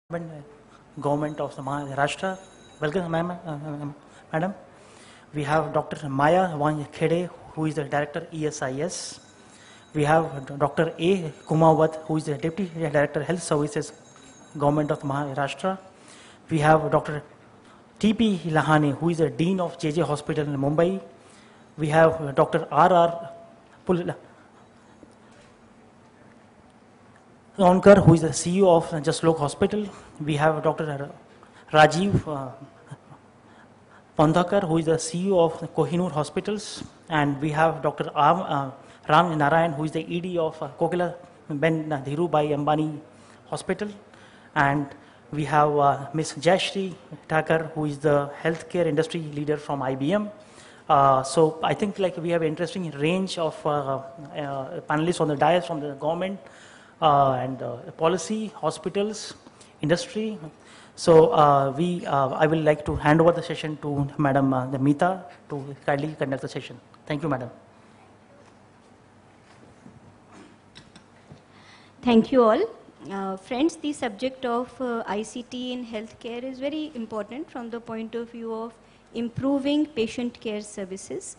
Government of the Maharashtra. Welcome, madam. We have Dr. Maya Khede, who is the Director ESIS. We have Dr. A. Kumawat, who is the Deputy Director Health Services, Government of Maharashtra. We have Dr. T.P. Lahane, who is the Dean of JJ Hospital in Mumbai. We have Dr. R.R. Onkar, who is the CEO of Jaslok Hospital. We have Dr. Rajiv Pandhakar, who is the CEO of Kohinoor Hospitals. And we have Dr. Ram Narayan, who is the ED of Kokila Ben Dhirubhai Ambani Hospital. And we have Ms. Jayashree Thakur, who is the healthcare industry leader from IBM. So I think we have an interesting range of panelists on the dais from the government, and policy, hospitals, industry. So I will like to hand over the session to Madam Meeta to kindly conduct the session. Thank you, Madam. Thank you all. Friends, the subject of ICT in healthcare is very important from the point of view of improving patient care services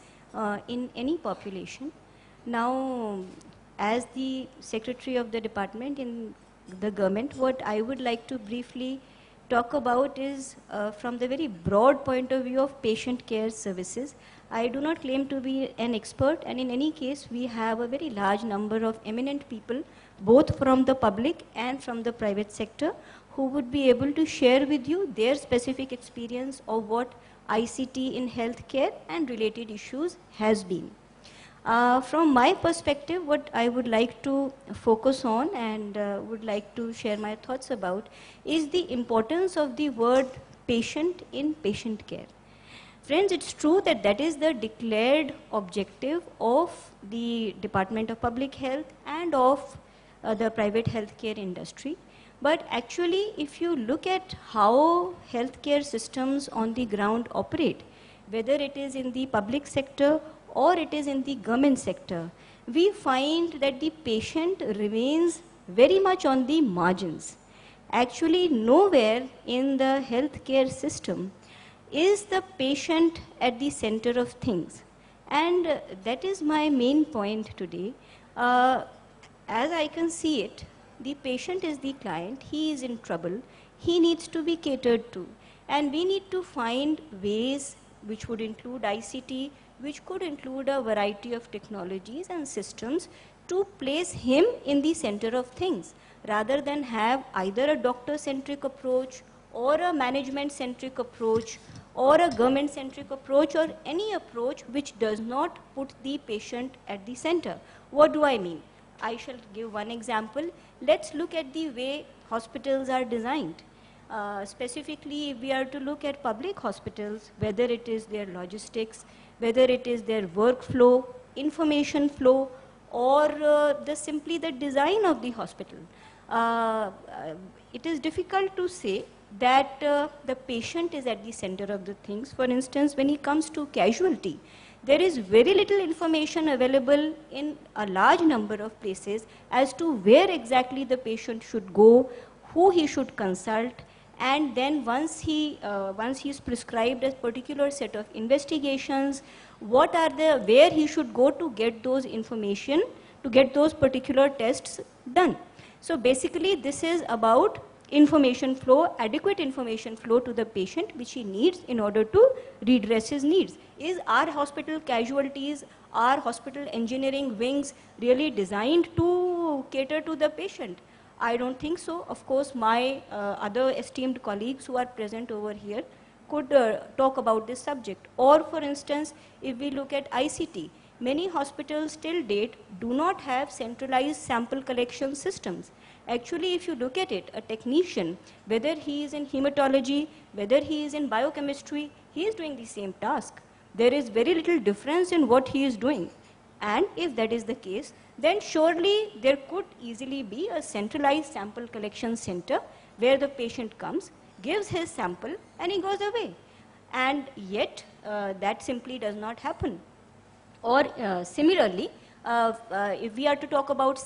in any population. Now, as the Secretary of the Department in the government, what I would like to briefly talk about is from the very broad point of view of patient care services. I do not claim to be an expert, and in any case, we have a very large number of eminent people, both from the public and from the private sector, who would be able to share with you their specific experience of what ICT in healthcare and related issues has been. From my perspective, what I would like to focus on and would like to share my thoughts about is the importance of the word patient in patient care. Friends, it's true that that is the declared objective of the Department of Public Health and of the private healthcare industry. But actually, if you look at how healthcare systems on the ground operate, whether it is in the public sector or it is in the government sector, we find that the patient remains very much on the margins. Actually, nowhere in the healthcare system is the patient at the center of things. And that is my main point today. As I can see it, the patient is the client, he is in trouble, he needs to be catered to. And we need to find ways which would include ICT, which could include a variety of technologies and systems to place him in the center of things, rather than have either a doctor-centric approach or a management-centric approach or a government-centric approach or any approach which does not put the patient at the center. What do I mean? I shall give one example. Let's look at the way hospitals are designed. Specifically, if we are to look at public hospitals, whether it is their logistics, whether it is their workflow, information flow, or simply the design of the hospital, it is difficult to say that the patient is at the center of the things. For instance, when it comes to casualty, there is very little information available in a large number of places as to where exactly the patient should go, who he should consult, and then once he is prescribed a particular set of investigations, where he should go to get those information, to get those particular tests done. So basically, this is about information flow, adequate information flow to the patient which he needs in order to redress his needs. Is our hospital casualties, our hospital engineering wings really designed to cater to the patient? I don't think so. Of course, my other esteemed colleagues who are present over here could talk about this subject. Or for instance, if we look at ICT, many hospitals till date do not have centralized sample collection systems. Actually, if you look at it, a technician, whether he is in hematology, whether he is in biochemistry, he is doing the same task. There is very little difference in what he is doing. And if that is the case, then surely there could easily be a centralized sample collection center where the patient comes, gives his sample, and he goes away. And yet, that simply does not happen. Or similarly, if we are to talk about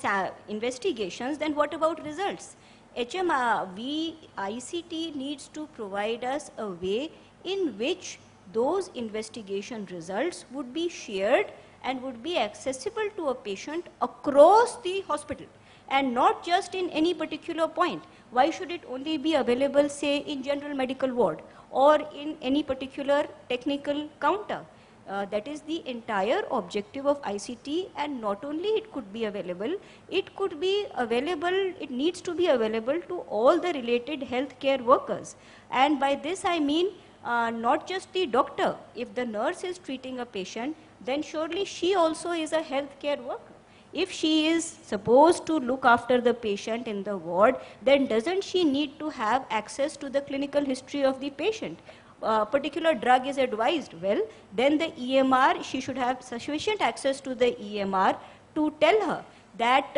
investigations, then what about results? ICT needs to provide us a way in which those investigation results would be shared and would be accessible to a patient across the hospital and not just in any particular point. Why should it only be available, say, in general medical ward or in any particular technical counter? That is the entire objective of ICT, and not only it could be available, it needs to be available to all the related healthcare workers. And by this I mean not just the doctor. If the nurse is treating a patient, then surely she also is a healthcare worker. If she is supposed to look after the patient in the ward, then doesn't she need to have access to the clinical history of the patient? Particular drug is advised, well, then the EMR, she should have sufficient access to the EMR to tell her that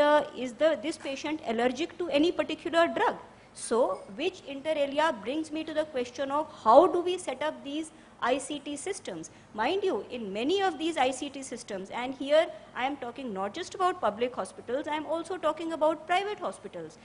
this patient allergic to any particular drug. So, which inter alia brings me to the question of how do we set up these ICT systems. Mind you, in many of these ICT systems, and here I am talking not just about public hospitals, I am also talking about private hospitals.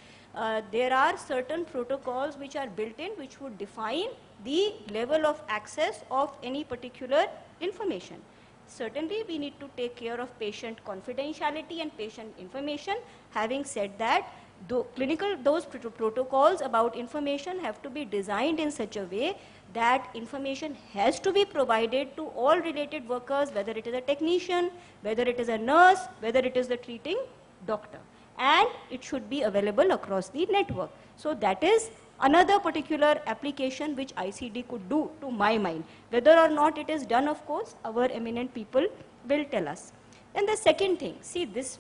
There are certain protocols which are built in which would define the level of access of any particular information. Certainly, we need to take care of patient confidentiality and patient information. Having said that, those protocols about information have to be designed in such a way that information has to be provided to all related workers, whether it is a technician, whether it is a nurse, whether it is the treating doctor. And it should be available across the network. So that is another particular application which ICT could do, to my mind. Whether or not it is done, of course, our eminent people will tell us. And the second thing, see, this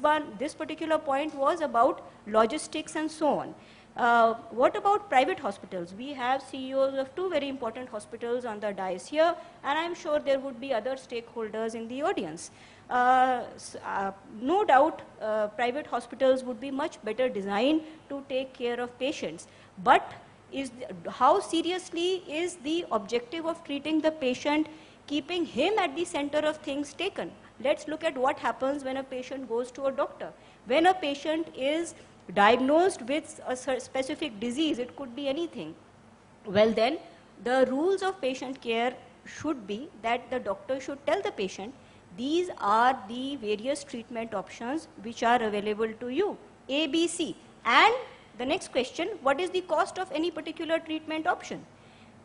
particular point was about logistics and so on. What about private hospitals? We have CEOs of two very important hospitals on the dais here, and I'm sure there would be other stakeholders in the audience. No doubt, private hospitals would be much better designed to take care of patients. But how seriously is the objective of treating the patient, keeping him at the center of things taken? Let's look at what happens when a patient goes to a doctor. When a patient is diagnosed with a specific disease, it could be anything. Well then, the rules of patient care should be that the doctor should tell the patient, these are the various treatment options which are available to you, A, B, C. And the next question, what is the cost of any particular treatment option?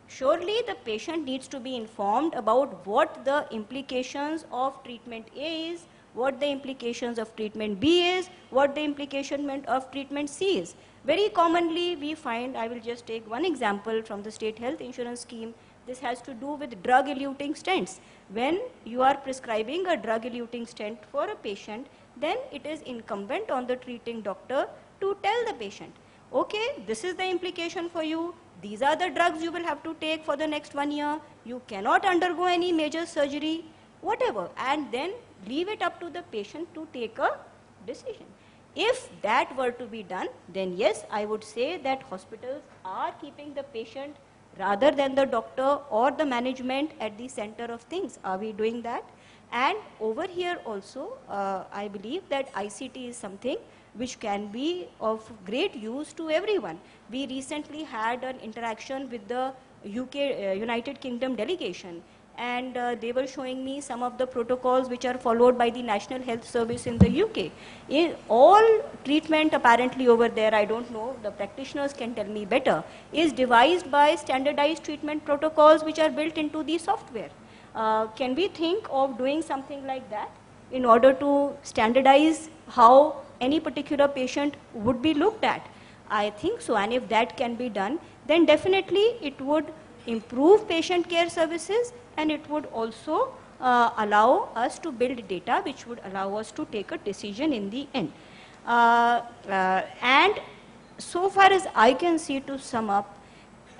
Surely the patient needs to be informed about what the implications of treatment A is, what the implications of treatment B is, what the implication of treatment C is. Very commonly we find, I will just take one example from the state health insurance scheme. This has to do with drug-eluting stents. When you are prescribing a drug-eluting stent for a patient, then it is incumbent on the treating doctor to tell the patient, okay, this is the implication for you. These are the drugs you will have to take for the next 1 year. You cannot undergo any major surgery, whatever. And then leave it up to the patient to take a decision. If that were to be done, then yes, I would say that hospitals are keeping the patient rather than the doctor or the management at the center of things. Are we doing that? And over here also, I believe that ICT is something which can be of great use to everyone. We recently had an interaction with the United Kingdom delegation, and they were showing me some of the protocols which are followed by the National Health Service in the UK. All treatment apparently over there, I don't know, the practitioners can tell me better, is devised by standardized treatment protocols which are built into the software. Can we think of doing something like that in order to standardize how any particular patient would be looked at? I think so, and if that can be done, then definitely it would improve patient care services, and it would also allow us to build data which would allow us to take a decision in the end. And so far as I can see, to sum up,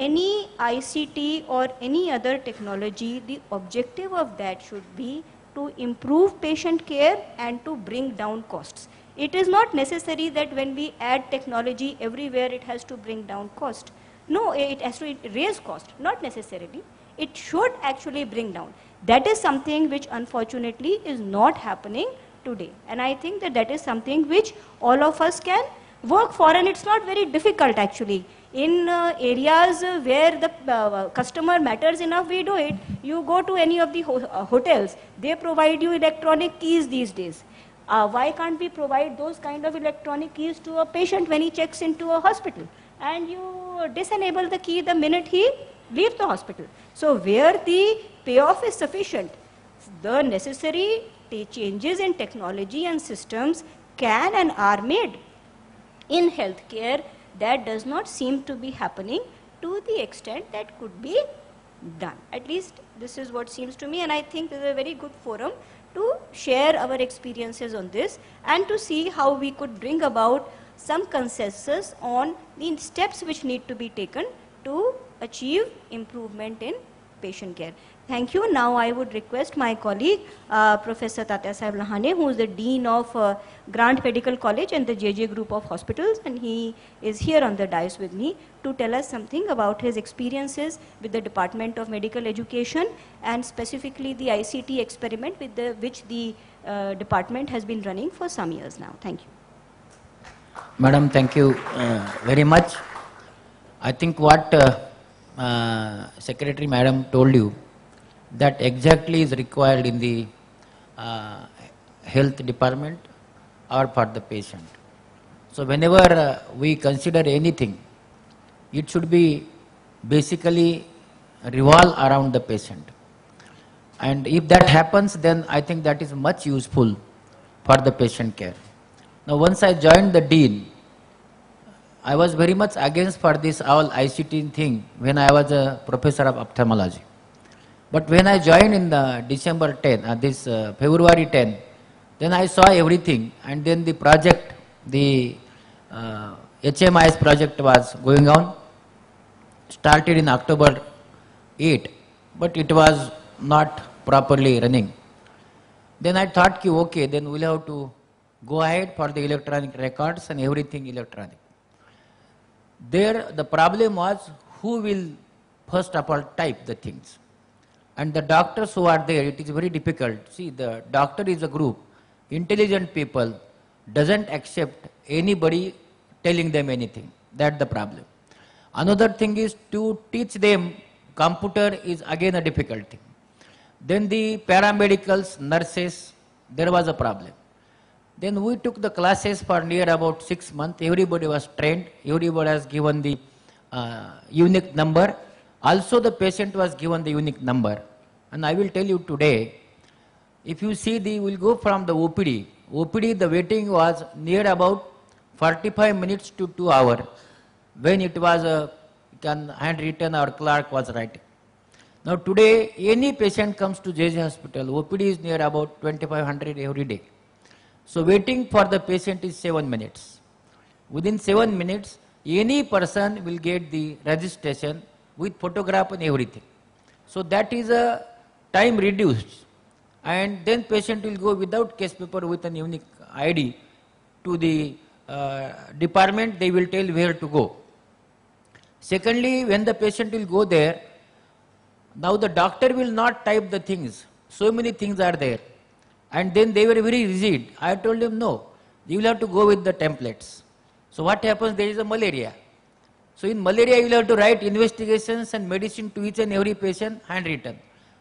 any ICT or any other technology, the objective of that should be to improve patient care and to bring down costs. It is not necessary that when we add technology everywhere it has to bring down cost. No, it has to raise cost, not necessarily. It should actually bring down. That is something which unfortunately is not happening today. And I think that that is something which all of us can work for, and it's not very difficult actually. In areas where the customer matters enough, we do it. You go to any of the hotels, they provide you electronic keys these days. Why can't we provide those kind of electronic keys to a patient when he checks into a hospital? And you disenable the key the minute he leaves the hospital. So where the payoff is sufficient, the necessary changes in technology and systems can and are made. In healthcare, that does not seem to be happening to the extent that could be done. At least this is what seems to me, and I think this is a very good forum to share our experiences on this and to see how we could bring about some consensus on the steps which need to be taken to achieve improvement in patient care. Thank you. Now I would request my colleague, Professor Tatya Sahib Lahane, who is the Dean of Grant Medical College and the JJ Group of Hospitals, and he is here on the dais with me to tell us something about his experiences with the Department of Medical Education and specifically the ICT experiment with which the department has been running for some years now. Thank you. Madam, thank you very much. I think what Secretary Madam told you, that exactly is required in the health department or for the patient. So whenever we consider anything, it should be basically revolve around the patient. And if that happens, then I think that is much useful for the patient care. Now once I joined the Dean, I was very much against for this all ICT thing when I was a professor of ophthalmology. But when I joined in the December 10, February 10, then I saw everything, and then the project, the HMIS project was going on, started in October 8, but it was not properly running. Then I thought, okay, then we'll have to go ahead for the electronic records and everything electronic. There the problem was who will first of all type the things. And the doctors who are there, it is very difficult. See, the doctor is a group. Intelligent people doesn't accept anybody telling them anything. That's the problem. Another thing is to teach them computer is again a difficult thing. Then the paramedicals, nurses, there was a problem. Then we took the classes for near about 6 months. Everybody was trained. Everybody was given the unique number. Also the patient was given the unique number. And I will tell you today, if you see we'll go from the OPD. OPD, the waiting was near about 45 minutes to 2 hours when it was handwritten or clerk was writing. Now today, any patient comes to JJ Hospital, OPD is near about 2500 every day. So waiting for the patient is 7 minutes. Within 7 minutes, any person will get the registration with photograph and everything. So that is a time reduced, and then patient will go without case paper with an unique ID to the department. They will tell where to go. Secondly, when the patient will go there, now the doctor will not type the things. So many things are there. And then they were very rigid. I told them, no, you will have to go with the templates. So what happens, there is a malaria. So in malaria, you will have to write investigations and medicine to each and every patient handwritten.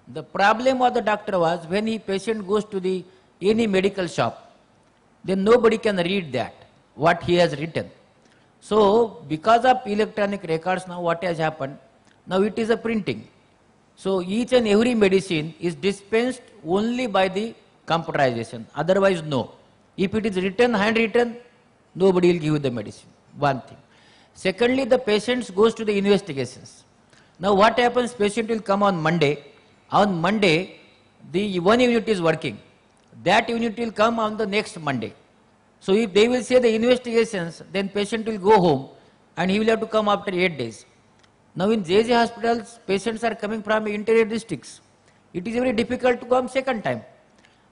The problem of the doctor was when the patient goes to any medical shop, then nobody can read that, what he has written. So because of electronic records now what has happened, now it is a printing. So each and every medicine is dispensed only by the computerization, otherwise no. If it is written, handwritten, nobody will give you the medicine, one thing. Secondly, the patients goes to the investigations. Now what happens, patient will come on Monday. On Monday, the one unit is working. That unit will come on the next Monday. So if they will say the investigations, then patient will go home and he will have to come after 8 days. Now in JJ hospitals, patients are coming from interior districts. It is very difficult to come second time.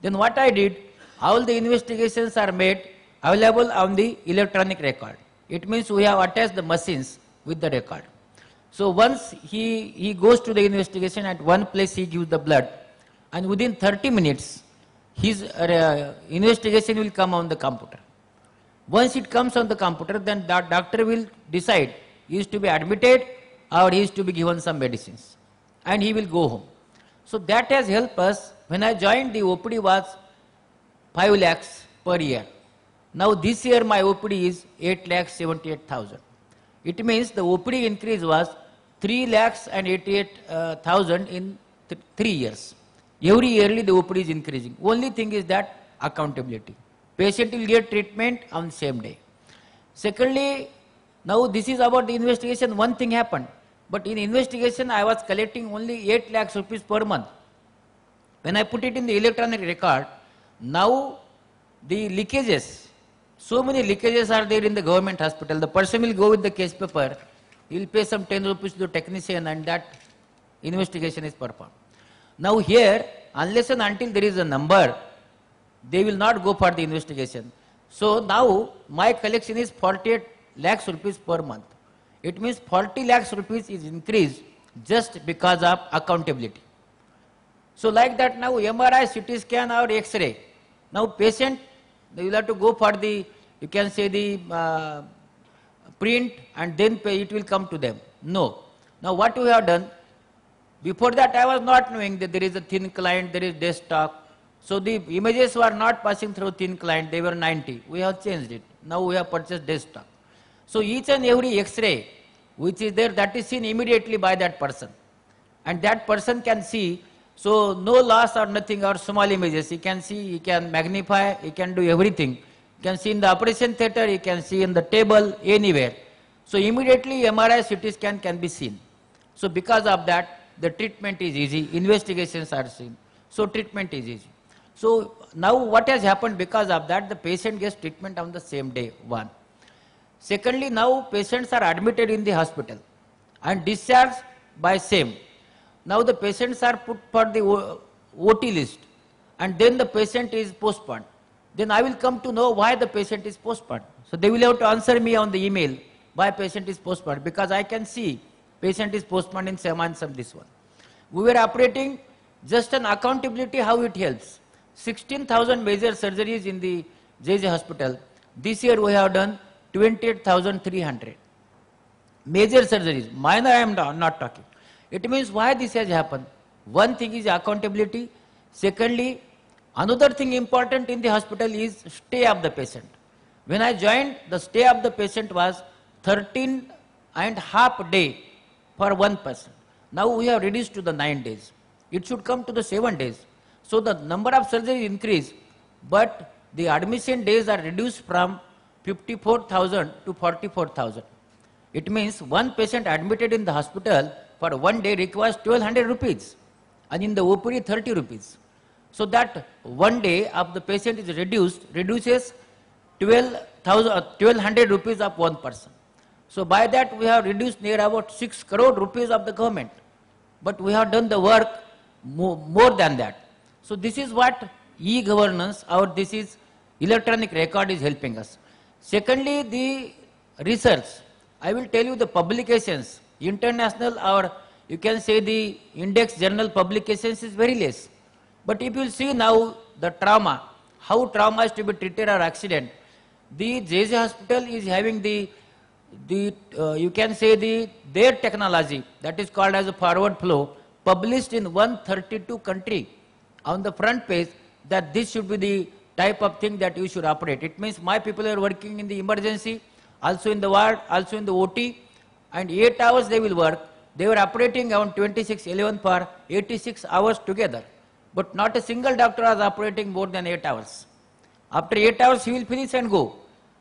Then what I did, all the investigations are made available on the electronic record. It means we have attached the machines with the record. So once he goes to the investigation, at one place he gives the blood, and within 30 minutes his investigation will come on the computer. Once it comes on the computer, then the doctor will decide he is to be admitted or he is to be given some medicines, and he will go home. So that has helped us. When I joined, the OPD was 5 lakhs per year. Now this year my OPD is 8 lakhs 78,000. It means the OPD increase was 3 lakhs and 88,000 in 3 years. Every yearly the OPD is increasing. Only thing is that accountability. Patient will get treatment on the same day. Secondly, now this is about the investigation. One thing happened, but in investigation I was collecting only 8 lakhs rupees per month. When I put it in the electronic record, now the leakages, so many leakages are there in the government hospital. The person will go with the case paper, he will pay some 10 rupees to the technician, and that investigation is performed. Now here, unless and until there is a number, they will not go for the investigation. So now my collection is 48 lakhs rupees per month. It means 40 lakhs rupees is increased just because of accountability. So like that, now MRI, CT scan or X-ray. Now patient, they will have to go for the, you can say the print, and then pay, it will come to them. No. Now what we have done, before that I was not knowing that there is a thin client, there is desktop. So the images were not passing through thin client, they were 90. We have changed it. Now we have purchased desktop. So each and every X-ray which is there, that is seen immediately by that person. And that person can see, so no loss or nothing or small images. He can see, he can magnify, he can do everything. You can see in the operation theatre, you can see in the table, anywhere. So immediately MRI, CT scan can be seen. So because of that, the treatment is easy, investigations are seen. So treatment is easy. So now what has happened, because of that, the patient gets treatment on the same day, one. Secondly, now patients are admitted in the hospital and discharged by same. Now the patients are put for the OT list, and then the patient is postponed. Then I will come to know why the patient is postponed. So they will have to answer me on the email why patient is postponed, because I can see patient is postponed in some and some this one. We were operating just an accountability, how it helps. 16,000 major surgeries in the JJ hospital. This year we have done 28,300. Major surgeries, minor I am not talking. It means why this has happened. One thing is accountability. Secondly, another thing important in the hospital is stay of the patient. When I joined, the stay of the patient was 13.5 days for one person. Now we have reduced to the 9 days. It should come to the 7 days. So the number of surgeries increase, but the admission days are reduced from 54,000 to 44,000. It means one patient admitted in the hospital for 1 day requires 1200 rupees, and in the OPD 30 rupees. So that 1 day of the patient is reduces 1200 rupees of one person. So by that we have reduced near about 6 crore rupees of the government. But we have done the work more than that. So this is what e-governance, or this is electronic record, is helping us. Secondly, the research. I will tell you the publications, international, or you can say the index journal publications is very less. But if you see now the trauma, how trauma is to be treated or accident, the JJ hospital is having you can say their technology, that is called as a forward flow, published in 132 country on the front page, that this should be the type of thing that you should operate. It means my people are working in the emergency, also in the ward, also in the OT, and 8 hours they will work. They were operating around 26/11 for 86 hours together. But not a single doctor was operating more than 8 hours. After 8 hours he will finish and go.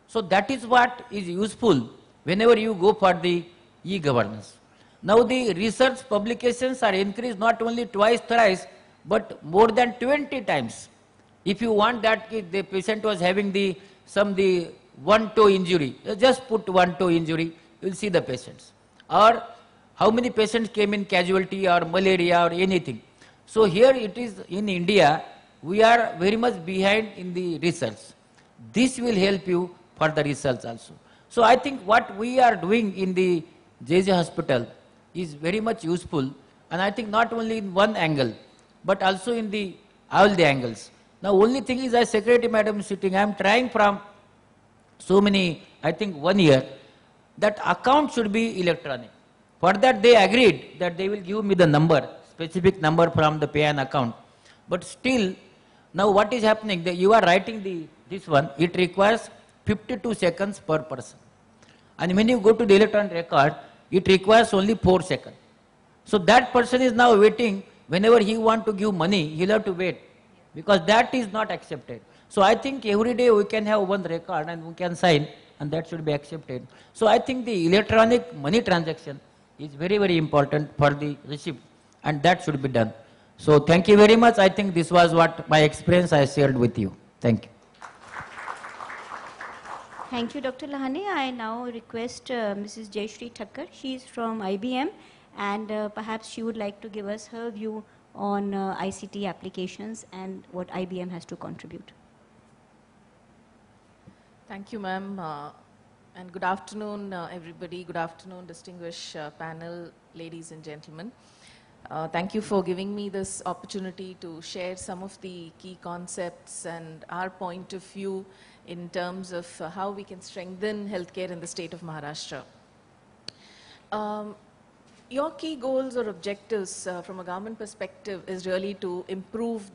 So that is what is useful whenever you go for the e-governance. Now the research publications are increased not only twice, thrice, but more than 20 times. If you want that the patient was having the one toe injury, just put one toe injury, you will see the patients. Or how many patients came in casualty or malaria or anything. So here it is in India, we are very much behind in the research. This will help you for the research also. So I think what we are doing in the JJ hospital is very much useful, and I think not only in one angle, but also in all the angles. Now only thing is, as Secretary Madam is sitting, I am trying from so many, I think 1 year, that account should be electronic. For that they agreed that they will give me the number, specific number from the pay and account. But still, now what is happening, you are writing this one, it requires 52 seconds per person. And when you go to the electronic record, it requires only 4 seconds. So that person is now waiting, whenever he want to give money, he'll have to wait, because that is not accepted. So I think every day we can have one record and we can sign, and that should be accepted. So I think the electronic money transaction is very, very important for the receipt, and that should be done. So thank you very much. I think this was what my experience I shared with you. Thank you. Thank you, Dr. Lahane. I now request Mrs. Jayashree Thakkar. She is from IBM, and perhaps she would like to give us her view on ICT applications and what IBM has to contribute. Thank you, ma'am. And good afternoon, everybody. Good afternoon, distinguished panel, ladies and gentlemen. Thank you for giving me this opportunity to share some of the key concepts and our point of view in terms of how we can strengthen healthcare in the state of Maharashtra. Your key goals or objectives from a government perspective is really to improve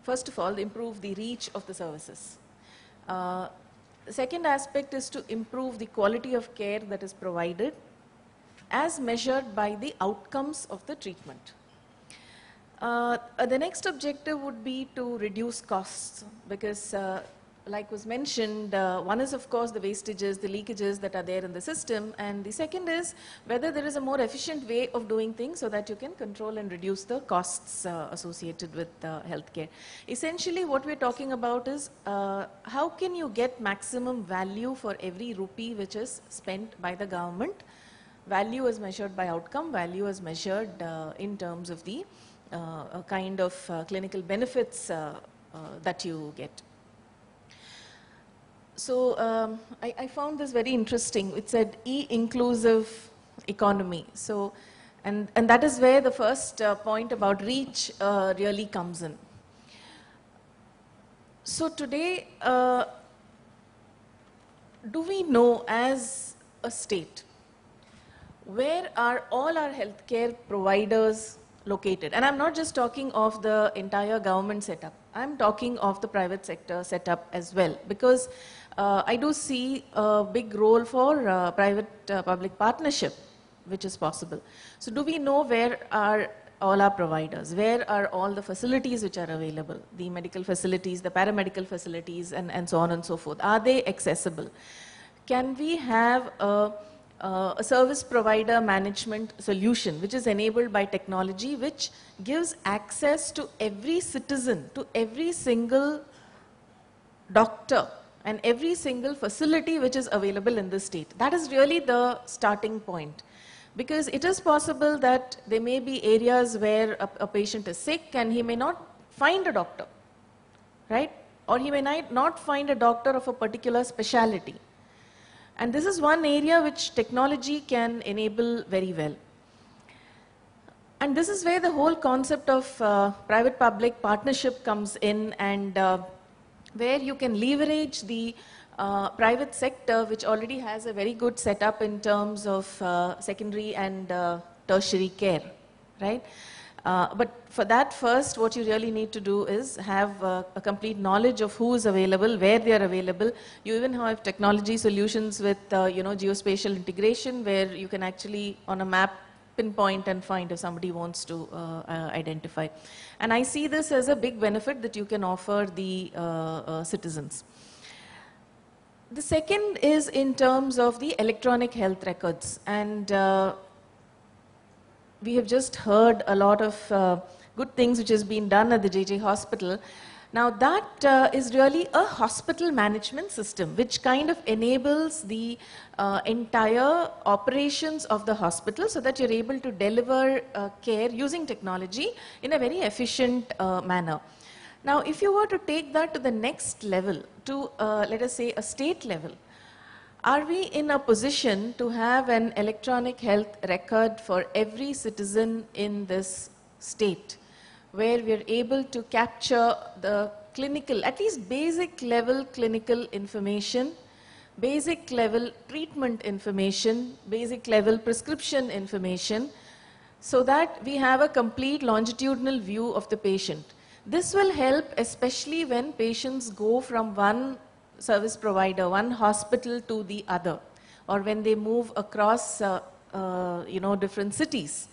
first of all, improve the reach of the services. The second aspect is to improve the quality of care that is provided as measured by the outcomes of the treatment. The next objective would be to reduce costs, because like was mentioned, one is of course the wastages, the leakages that are there in the system, and the second is whether there is a more efficient way of doing things so that you can control and reduce the costs associated with healthcare. Essentially what we're talking about is how can you get maximum value for every rupee which is spent by the government. Value is measured by outcome, value is measured in terms of the kind of clinical benefits that you get. So I found this very interesting. It said e-inclusive economy. So, and that is where the first point about reach really comes in. So today, do we know as a state, where are all our healthcare providers located? And I'm not just talking of the entire government setup. I'm talking of the private sector setup as well, because I do see a big role for private-public partnership, which is possible. So do we know where are all our providers? Where are all the facilities which are available? The medical facilities, the paramedical facilities, and so on and so forth. Are they accessible? Can we have a service provider management solution which is enabled by technology, which gives access to every citizen, to every single doctor and every single facility which is available in the state? That is really the starting point, because it is possible that there may be areas where a patient is sick and he may not find a doctor, right? Or he may not find a doctor of a particular specialty. And this is one area which technology can enable very well. And this is where the whole concept of private-public partnership comes in, and where you can leverage the private sector, which already has a very good setup in terms of secondary and tertiary care, right? But for that, first, what you really need to do is have a complete knowledge of who is available, where they are available. You even have technology solutions with, geospatial integration, where you can actually, on a map, pinpoint and find if somebody wants to identify. And I see this as a big benefit that you can offer the citizens. The second is in terms of the electronic health records. And we have just heard a lot of good things which has been done at the JJ hospital. Now that is really a hospital management system which kind of enables the entire operations of the hospital, so that you're able to deliver care using technology in a very efficient manner. Now if you were to take that to the next level, to let us say a state level, are we in a position to have an electronic health record for every citizen in this state, where we are able to capture the clinical, at least basic level clinical information, basic level treatment information, basic level prescription information, so that we have a complete longitudinal view of the patient. This will help especially when patients go from one service provider, one hospital to the other, or when they move across different cities.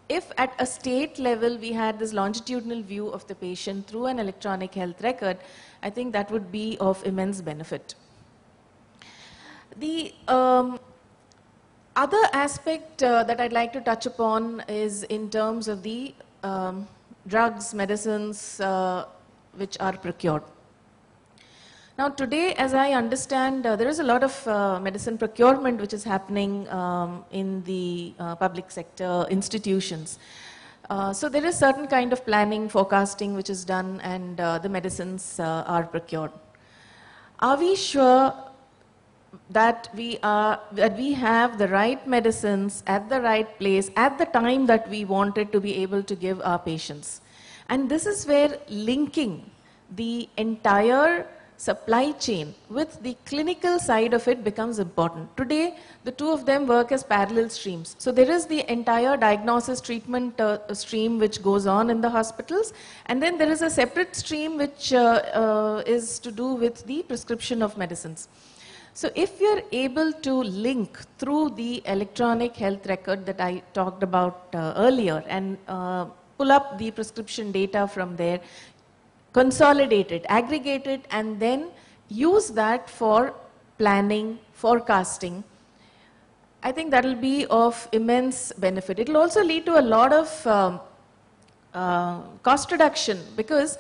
If at a state level we had this longitudinal view of the patient through an electronic health record, I think that would be of immense benefit. The other aspect that I'd like to touch upon is in terms of the drugs, medicines which are procured. Now today, as I understand, there is a lot of medicine procurement which is happening in the public sector institutions. So there is certain kind of planning, forecasting which is done, and the medicines are procured. Are we sure that we have the right medicines at the right place at the time that we wanted to be able to give our patients? And this is where linking the entire supply chain with the clinical side of it becomes important. Today, the two of them work as parallel streams. So there is the entire diagnosis treatment stream which goes on in the hospitals, and then there is a separate stream which is to do with the prescription of medicines. So if you're able to link through the electronic health record that I talked about earlier and pull up the prescription data from there, consolidate it, aggregate it, and then use that for planning, forecasting, I think that will be of immense benefit. It will also lead to a lot of cost reduction, because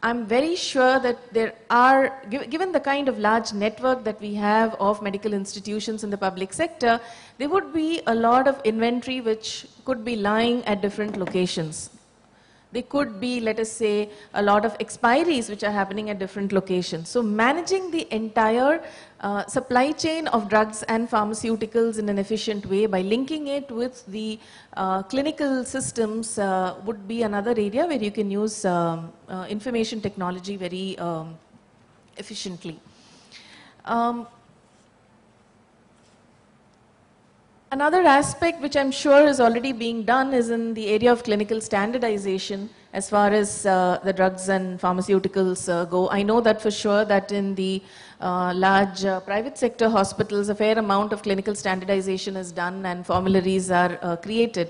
I'm very sure that there are, given the kind of large network that we have of medical institutions in the public sector, there would be a lot of inventory which could be lying at different locations. There could be, let us say, a lot of expiries which are happening at different locations. So managing the entire supply chain of drugs and pharmaceuticals in an efficient way by linking it with the clinical systems would be another area where you can use information technology very efficiently. Another aspect which I'm sure is already being done is in the area of clinical standardization as far as the drugs and pharmaceuticals go. I know that for sure that in the large private sector hospitals, a fair amount of clinical standardization is done and formularies are created.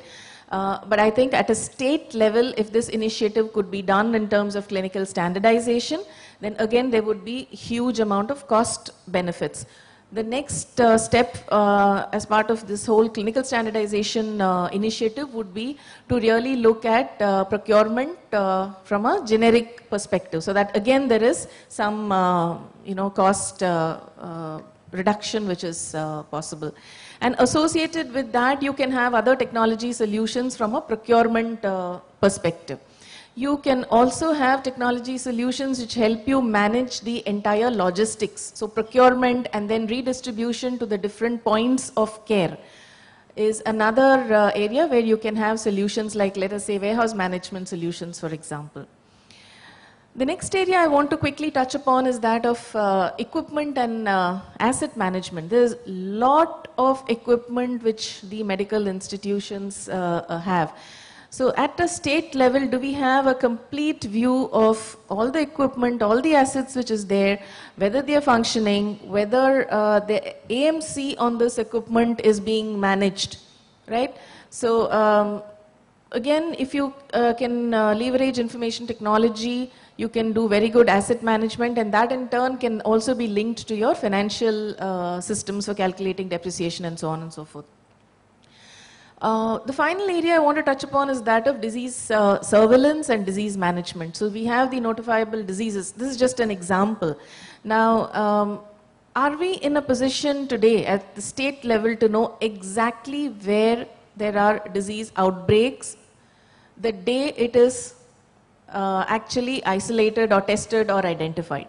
But I think at a state level, if this initiative could be done in terms of clinical standardization, then again there would be huge amount of cost benefits. The next step as part of this whole clinical standardization initiative would be to really look at procurement from a generic perspective, so that again there is some cost reduction which is possible. And associated with that, you can have other technology solutions from a procurement perspective. You can also have technology solutions which help you manage the entire logistics. So procurement and then redistribution to the different points of care is another area where you can have solutions like, let us say, warehouse management solutions, for example. The next area I want to quickly touch upon is that of equipment and asset management. There's a lot of equipment which the medical institutions have. So at a state level, do we have a complete view of all the equipment, all the assets which is there, whether they are functioning, whether the AMC on this equipment is being managed, right? So again, if you can leverage information technology, you can do very good asset management, and that in turn can also be linked to your financial systems for calculating depreciation and so on and so forth. The final area I want to touch upon is that of disease surveillance and disease management. So we have the notifiable diseases. This is just an example. Now, are we in a position today at the state level to know exactly where there are disease outbreaks the day it is actually isolated or tested or identified?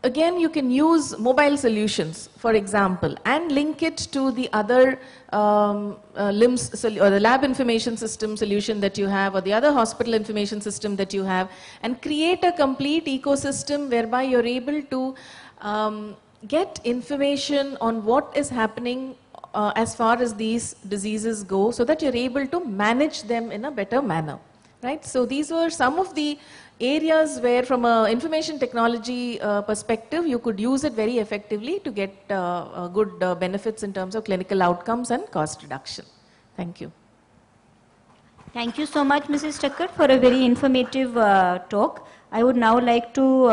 Again, you can use mobile solutions, for example, and link it to the other LIMS or the lab information system solution that you have, or the other hospital information system that you have, and create a complete ecosystem whereby you're able to get information on what is happening as far as these diseases go, so that you're able to manage them in a better manner, right? So these were some of the areas where, from an information technology perspective, you could use it very effectively to get good benefits in terms of clinical outcomes and cost reduction. Thank you. Thank you so much, Mrs. Thakkar, for a very informative talk. I would now like to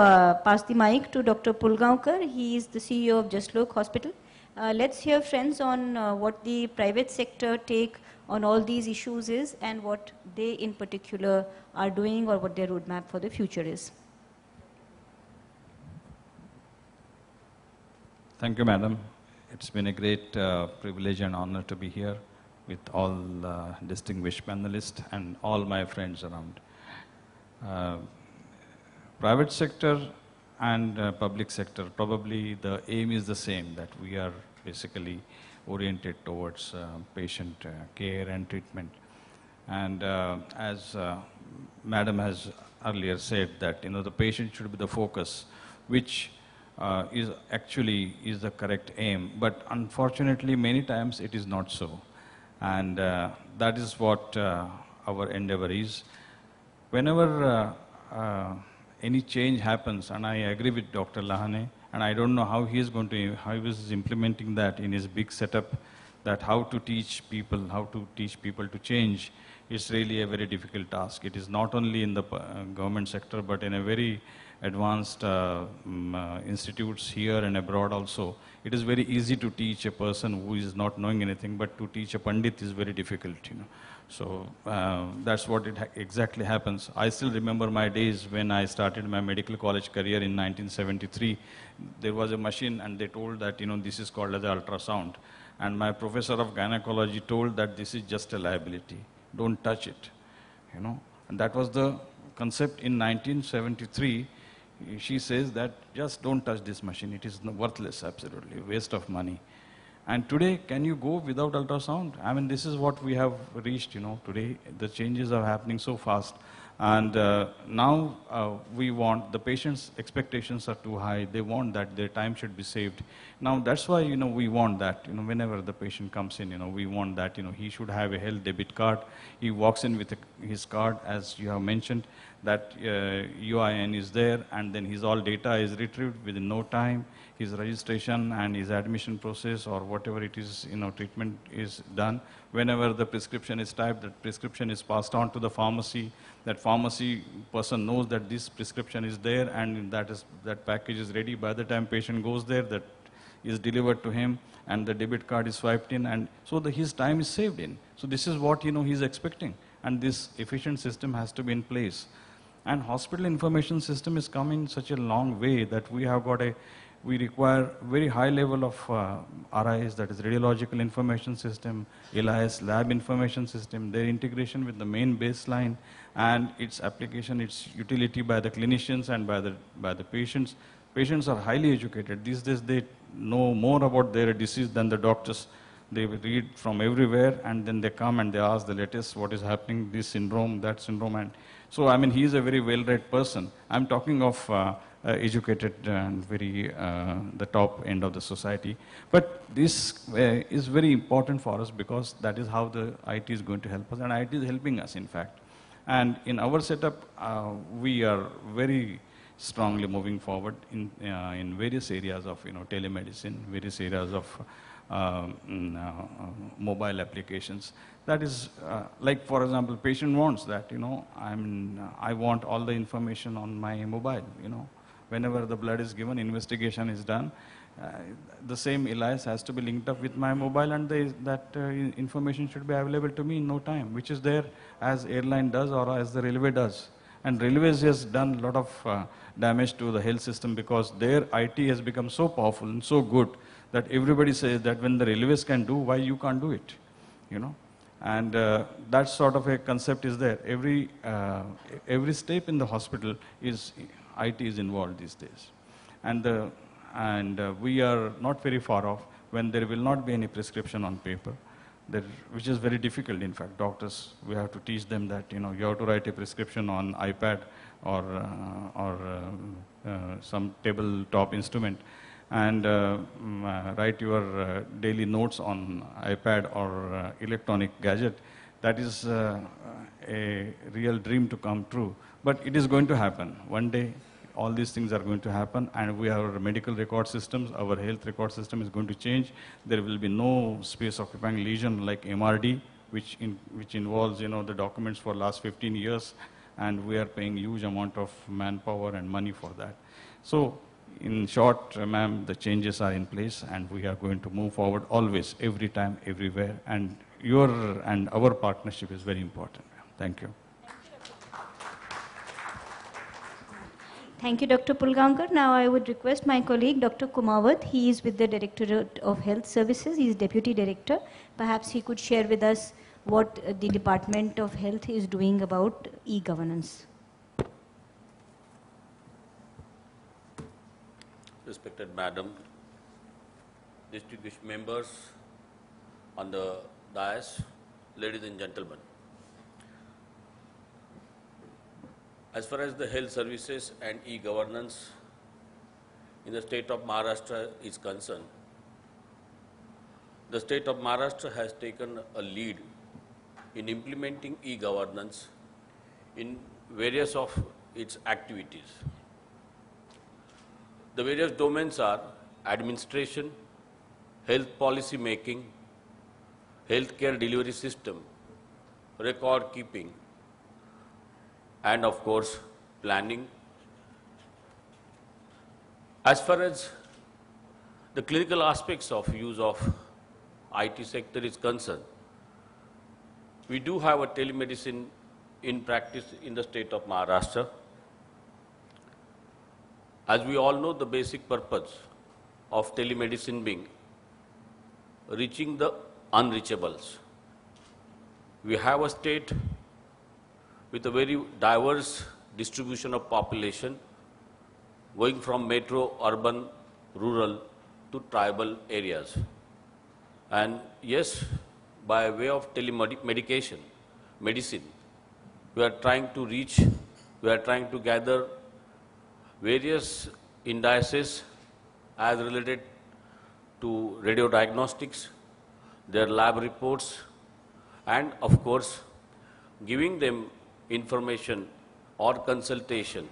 pass the mic to Dr. Pulgaonkar. He is the CEO of Jaslok Hospital. Let's hear, friends, on what the private sector take on all these issues is, and what they in particular are doing, or what their roadmap for the future is. Thank you, madam. It's been a great privilege and honor to be here with all distinguished panelists and all my friends around. Private sector and public sector, probably the aim is the same, that we are basically oriented towards patient care and treatment. And as madam has earlier said, that the patient should be the focus, which is actually the correct aim. But unfortunately, many times it is not so. And that is what our endeavor is. Whenever any change happens, and I agree with Dr. Lahane, and I don't know how he is implementing that in his big setup, that how to teach people to change. It's really a very difficult task. It is not only in the government sector, but in a very advanced institutes here and abroad also. It is very easy to teach a person who is not knowing anything, but to teach a Pandit is very difficult, So that's what exactly happens. I still remember my days when I started my medical college career in 1973. There was a machine and they told that, this is called as ultrasound. And my professor of gynecology told that this is just a liability. Don't touch it, And that was the concept in 1973. She says that just don't touch this machine. It is worthless, absolutely, waste of money. And today, can you go without ultrasound? I mean, this is what we have reached, Today, the changes are happening so fast. And now we want, the patient's expectations are too high. They want that their time should be saved. Now, that's why, we want that, whenever the patient comes in, we want that, he should have a health debit card. He walks in with his card, as you have mentioned, that UIN is there, and then his all data is retrieved within no time. His registration and his admission process, or whatever it is, treatment is done. Whenever the prescription is typed, that prescription is passed on to the pharmacy. That pharmacy person knows that this prescription is there, and that package is ready. By the time patient goes there, that is delivered to him, and the debit card is swiped in, and so his time is saved in. So this is what he's expecting, and this efficient system has to be in place. And hospital information system is coming such a long way that we require very high level of RIS, that is radiological information system, LIS, lab information system, their integration with the main baseline, and its application, its utility by the clinicians and by the patients. Patients are highly educated. These days they know more about their disease than the doctors. They read from everywhere, and then they come and they ask the latest, what is happening, this syndrome, that syndrome. And so, I mean, he is a very well-read person. I'm talking of educated and very the top end of the society. But this is very important for us, because that is how the IT is going to help us, and IT is helping us, in fact. And in our setup, we are very strongly moving forward in various areas of telemedicine, various areas of mobile applications. That is, like, for example, patient wants that, I want all the information on my mobile, Whenever the blood is given, investigation is done, the same ELIS has to be linked up with my mobile, and that information should be available to me in no time, which is there as airline does or as the railway does. And railways has done a lot of damage to the health system, because their IT has become so powerful and so good that everybody says that when the railways can do, why you can't do it, And that sort of a concept is there. Every step in the hospital is IT is involved these days, and we are not very far off when there will not be any prescription on paper, which is very difficult. In fact, doctors, we have to teach them that you have to write a prescription on iPad or some tabletop instrument. and write your daily notes on iPad or electronic gadget, that is a real dream to come true. But it is going to happen. One day, all these things are going to happen, and we have our medical record systems, our health record system is going to change. There will be no space occupying lesion like MRD, which involves, the documents for last 15 years, and we are paying huge amount of manpower and money for that. So, in short, ma'am, the changes are in place, and we are going to move forward always, every time, everywhere, and your and our partnership is very important. Thank you. Thank you, Dr. Pulgankar. Now I would request my colleague, Dr. Kumawat. He is with the Directorate of Health Services. He is Deputy Director. Perhaps he could share with us what the Department of Health is doing about e-governance. Respected Madam, distinguished members on the dais, ladies and gentlemen. As far as the health services and e-governance in the state of Maharashtra is concerned, the state of Maharashtra has taken a lead in implementing e-governance in various of its activities. The various domains are administration, health policy making, healthcare delivery system, record keeping, and of course, planning. As far as the clinical aspects of use of IT sector is concerned, we do have a telemedicine in practice in the state of Maharashtra. As we all know, the basic purpose of telemedicine being reaching the unreachables. We have a state with a very diverse distribution of population, going from metro, urban, rural to tribal areas. And yes, by way of medicine, we are trying to reach, we are trying to gather various indices as related to radiodiagnostics, their lab reports, and of course, giving them information or consultation,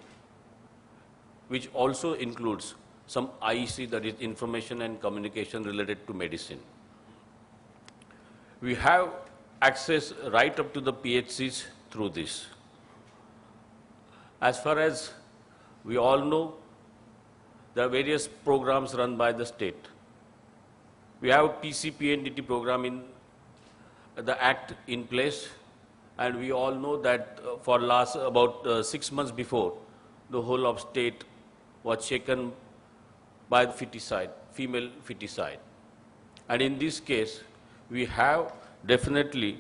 which also includes some IEC, that is information and communication related to medicine. We have access right up to the PHCs through this. As far as we all know, there are various programs run by the state. We have a PCPNDT program in the Act in place, and we all know that for last about 6 months before, the whole of state was shaken by the feticide, female feticide. And in this case, we have definitely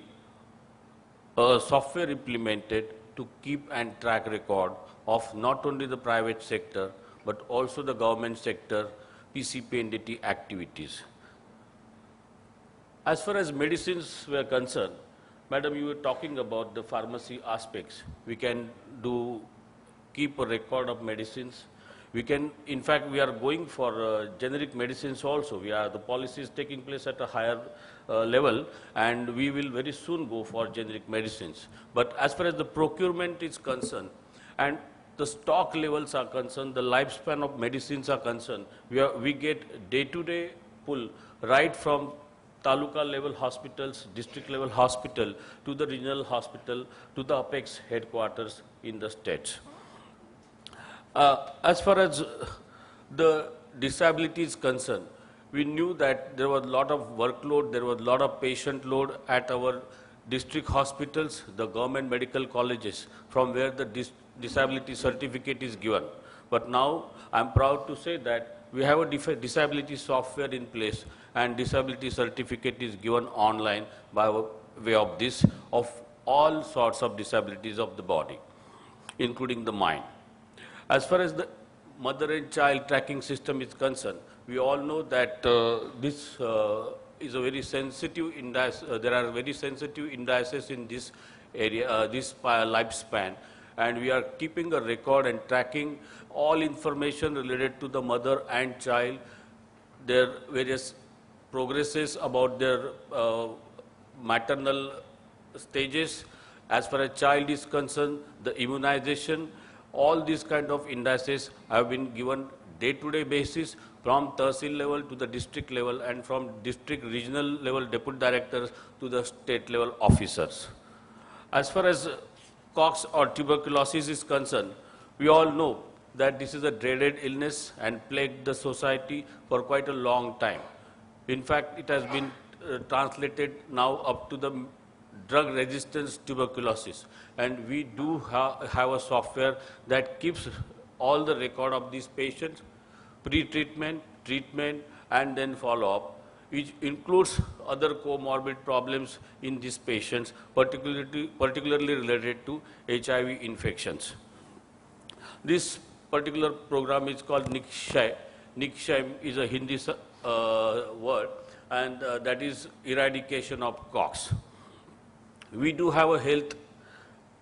a software implemented to keep and track record of not only the private sector, but also the government sector PCPNDT activities. As far as medicines were concerned, Madam, you were talking about the pharmacy aspects. We can keep a record of medicines. We can, in fact, we are going for generic medicines also. The policy is taking place at a higher level, and we will very soon go for generic medicines. But as far as the procurement is concerned, and the stock levels are concerned, the lifespan of medicines are concerned, we get day-to-day pull right from taluka level hospitals, district level hospital, to the regional hospital, to the apex headquarters in the states. As far as the disability is concerned, we knew that there was a lot of workload, there was a lot of patient load at our district hospitals, the government medical colleges, from where the disability certificate is given. But now I'm proud to say that we have a disability software in place, and disability certificate is given online by way of this, of all sorts of disabilities of the body, including the mind. As far as the mother and child tracking system is concerned, we all know that this is a very sensitive indice. There are very sensitive indices in this area, this lifespan, and we are keeping a record and tracking all information related to the mother and child their various progresses about their maternal stages. As far as child is concerned, the immunization, all these kind of indices have been given day-to-day basis from Tehsil level to the district level and from district regional level deputy directors to the state level officers. As far as Cox or tuberculosis is concerned, we all know that this is a dreaded illness and plagued the society for quite a long time. In fact, it has been translated now up to the drug resistance tuberculosis, and we do have a software that keeps all the record of these patients, pre-treatment, treatment, and then follow-up, which includes other comorbid problems in these patients, particularly related to HIV infections. This particular program is called Nikshay. Nikshay is a Hindi word, and that is eradication of Cox. We do have a health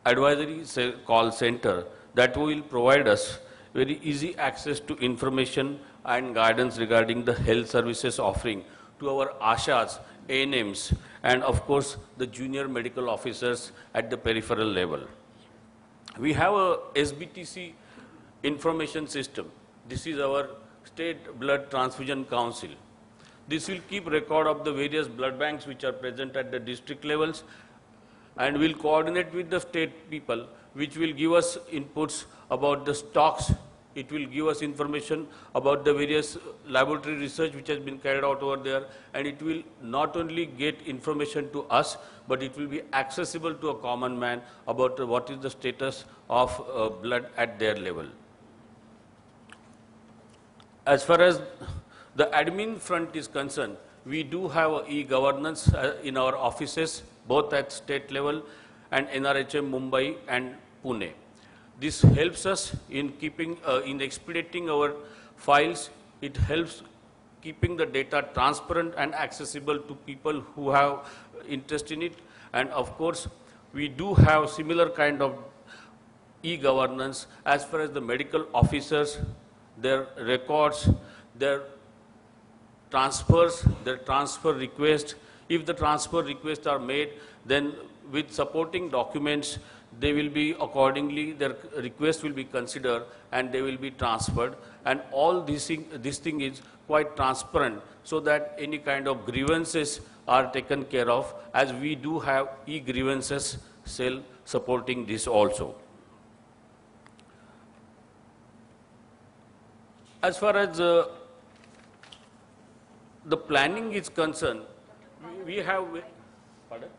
advisory call center that will provide us very easy access to information and guidance regarding the health services offering to our ASHAs, ANMs, and of course the junior medical officers at the peripheral level. We have a SBTC information system. This is our State Blood Transfusion Council. This will keep record of the various blood banks which are present at the district levels and will coordinate with the state people, which will give us inputs about the stocks. It will give us information about the various laboratory research which has been carried out over there, and it will not only get information to us, but it will be accessible to a common man about what is the status of blood at their level. As far as the admin front is concerned, we do have e-governance in our offices, both at state level and NRHM Mumbai and Pune. This helps us in keeping, in expediting our files. It helps keeping the data transparent and accessible to people who have interest in it. And of course, we do have similar kind of e-governance as far as the medical officers, their records, their transfers, their transfer requests. If the transfer requests are made, then with supporting documents, they will be accordingly, their request will be considered and they will be transferred. And all this thing is quite transparent so that any kind of grievances are taken care of, as we do have e-grievances cell supporting this also. As far as the planning is concerned, we have, pardon?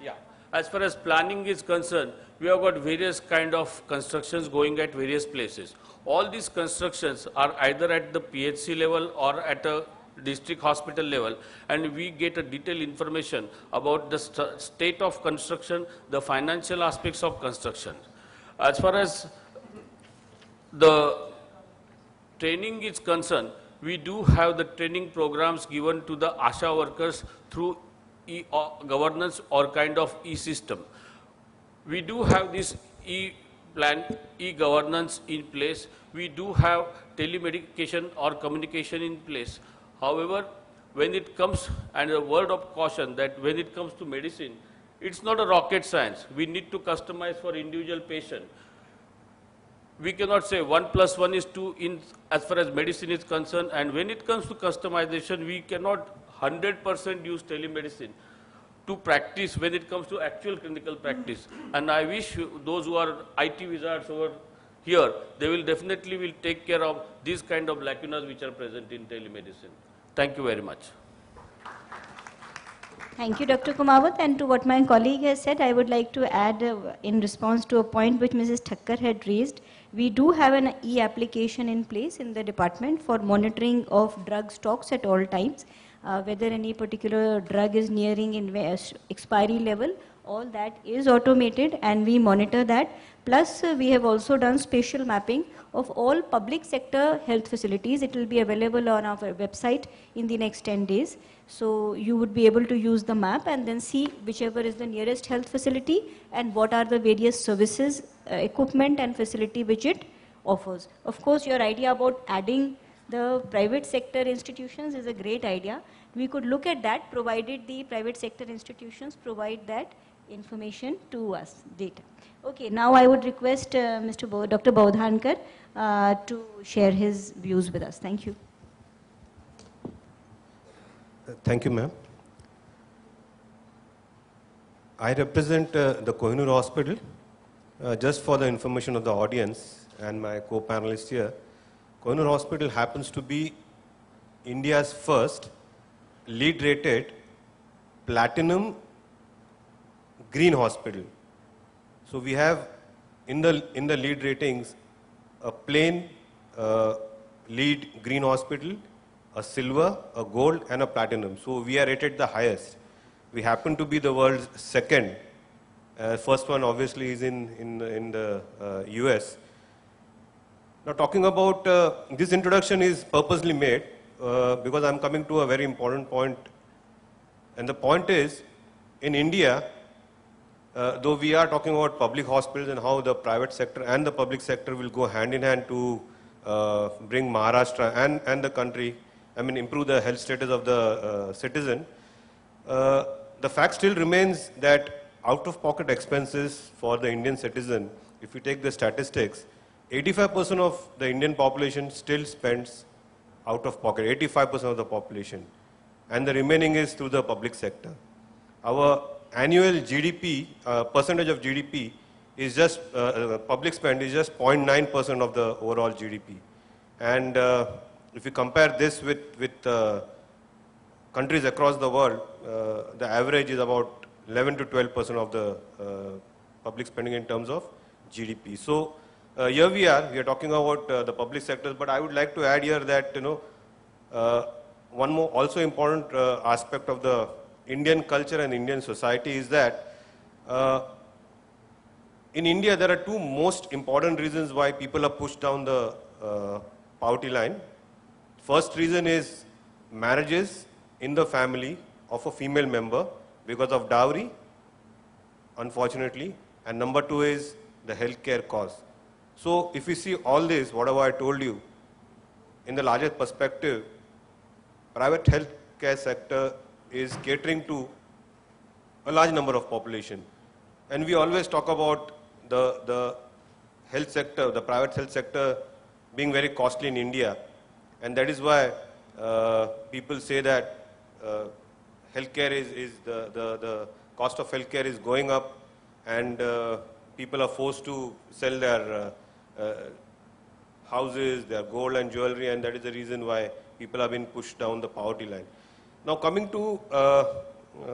Yeah. As far as planning is concerned, we have got various kind of constructions going at various places. All these constructions are either at the PHC level or at a district hospital level, and we get a detailed information about the state of construction, the financial aspects of construction. As far as the training is concerned, we do have the training programs given to the ASHA workers through e-governance or kind of e-system. We do have this e-governance in place. We do have telemedication or communication in place. However, when it comes, and a word of caution that when it comes to medicine, it's not a rocket science. We need to customize for individual patient. We cannot say 1 + 1 is 2 in as far as medicine is concerned, and when it comes to customization, we cannot 100% use telemedicine to practice when it comes to actual clinical practice. And I wish those who are IT wizards over here, they will definitely take care of these kind of lacunas which are present in telemedicine. Thank you very much. Thank you, Dr. Kumawat. And to what my colleague has said, I would like to add in response to a point which Mrs. Thakkar had raised. We do have an e-application in place in the department for monitoring of drug stocks at all times. Whether any particular drug is nearing expiry level, all that is automated and we monitor that. Plus, we have also done spatial mapping of all public sector health facilities. It will be available on our website in the next 10 days. So you would be able to use the map and then see whichever is the nearest health facility and what are the various services, equipment and facility which it offers. Of course, your idea about adding the private sector institutions is a great idea. We could look at that provided the private sector institutions provide that information to us, data. Okay, now I would request Dr. Baudhankar to share his views with us. Thank you. Thank you, ma'am. I represent the Kohinoor Hospital. Just for the information of the audience and my co-panelists here, Kohinoor Hospital happens to be India's first LEED-rated platinum green hospital. So we have in the LEED ratings a plain LEED green hospital, a silver, a gold, and a platinum. So we are rated the highest. We happen to be the world's second. First one obviously is in the US. Now talking about this introduction is purposely made because I'm coming to a very important point. And the point is, in India, though we are talking about public hospitals and how the private sector and the public sector will go hand in hand to bring Maharashtra and the country, improve the health status of the citizen, the fact still remains that out-of-pocket expenses for the Indian citizen, if you take the statistics, 85% of the Indian population still spends out-of-pocket, 85% of the population, and the remaining is through the public sector. Our annual GDP, percentage of GDP is just, public spend is just 0.9% of the overall GDP. And if you compare this with countries across the world, the average is about 11 to 12% of the public spending in terms of GDP. So here we are talking about the public sectors, but I would like to add here that, one more also important aspect of the Indian culture and Indian society is that in India there are two most important reasons why people are pushed down the poverty line. First reason is marriages in the family of a female member because of dowry, unfortunately, and number two is the healthcare cost. So if you see all this, whatever I told you, in the larger perspective, private healthcare sector is catering to a large number of population. And we always talk about the health sector, the private health sector being very costly in India. And that is why people say that healthcare is the cost of healthcare is going up, and people are forced to sell their houses, their gold and jewelry, and that is the reason why people have been pushed down the poverty line. Now coming to,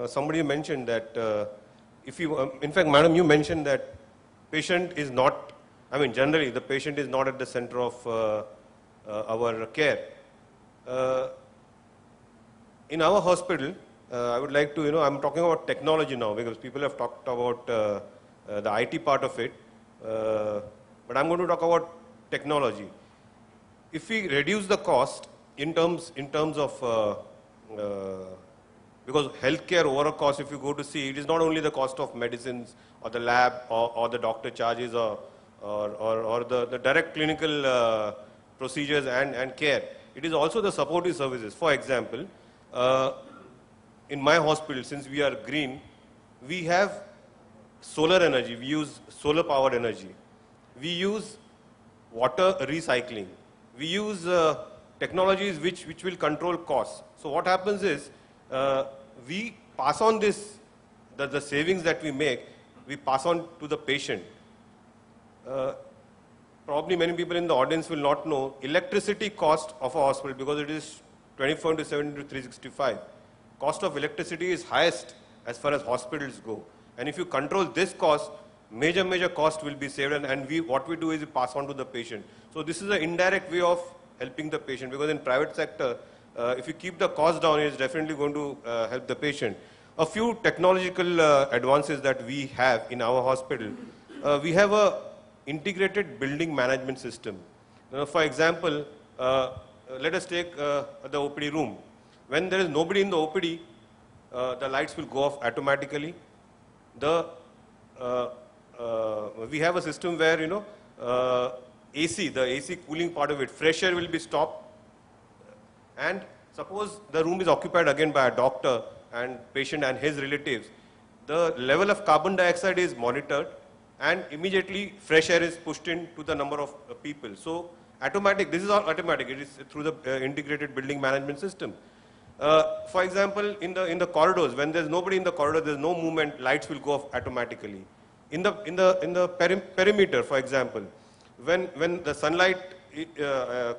somebody mentioned that if you, in fact, madam, you mentioned that patient is not, generally the patient is not at the center of our care. In our hospital, I would like to, I'm talking about technology now because people have talked about the IT part of it, but I'm going to talk about technology. If we reduce the cost in terms of, because healthcare overall cost, if you go to see, it is not only the cost of medicines or the lab or the doctor charges or the direct clinical procedures and care. It is also the supportive services. For example, in my hospital, since we are green, we have solar energy. We use solar powered energy. We use water recycling. We use technologies which will control costs. So what happens is, we pass on this, the savings that we make, we pass on to the patient. Probably many people in the audience will not know electricity cost of a hospital because it is 24/7 to 365. Cost of electricity is highest as far as hospitals go. And if you control this cost, major cost will be saved, and what we do is we pass on to the patient. So this is an indirect way of helping the patient, because in private sector, if you keep the cost down, it's definitely going to help the patient. A few technological advances that we have in our hospital. We have a integrated building management system. For example, let us take the OPD room. When there is nobody in the OPD, the lights will go off automatically. We have a system where, AC, the AC cooling part of it, fresh air will be stopped and suppose the room is occupied again by a doctor and patient and his relatives, the level of carbon dioxide is monitored and immediately fresh air is pushed in to the number of people. So automatic, this is all automatic, it is through the integrated building management system. For example, in the corridors, when there's nobody in the corridor, there's no movement, lights will go off automatically. In the perimeter, for example, when the sunlight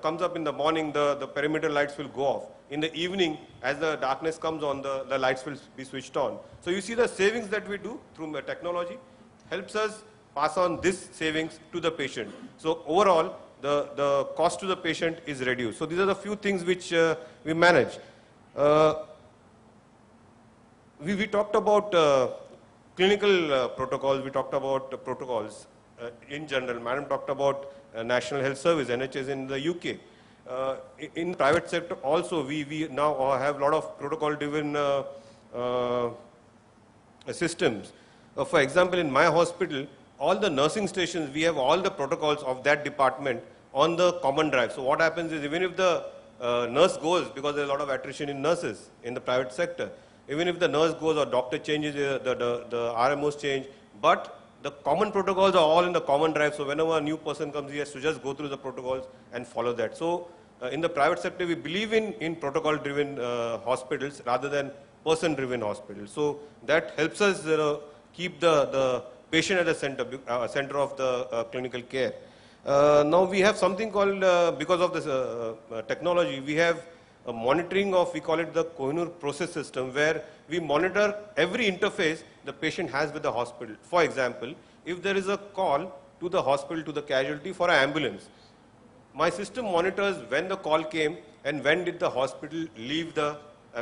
comes up in the morning, the perimeter lights will go off. In the evening, as the darkness comes on, the lights will be switched on. So you see the savings that we do through technology helps us pass on this savings to the patient. So overall, the cost to the patient is reduced. So these are the few things which we manage. We talked about clinical protocols, we talked about protocols in general. Madam talked about National Health Service, NHS in the UK. In private sector also, we now have a lot of protocol-driven systems. For example, in my hospital, all the nursing stations, we have all the protocols of that department on the common drive. So what happens is, even if the nurse goes, because there's a lot of attrition in nurses in the private sector, even if the nurse goes or doctor changes, the RMOs change, but the common protocols are all in the common drive. So whenever a new person comes, he has to just go through the protocols and follow that. So in the private sector, we believe in protocol-driven hospitals rather than person-driven hospitals. So that helps us keep the patient at the center of the clinical care. Now we have something called, because of this technology, we have a monitoring of, we call it the Kohinoor process system, where we monitor every interface the patient has with the hospital. For example, if there is a call to the hospital, to the casualty for an ambulance, my system monitors when the call came and when did the hospital leave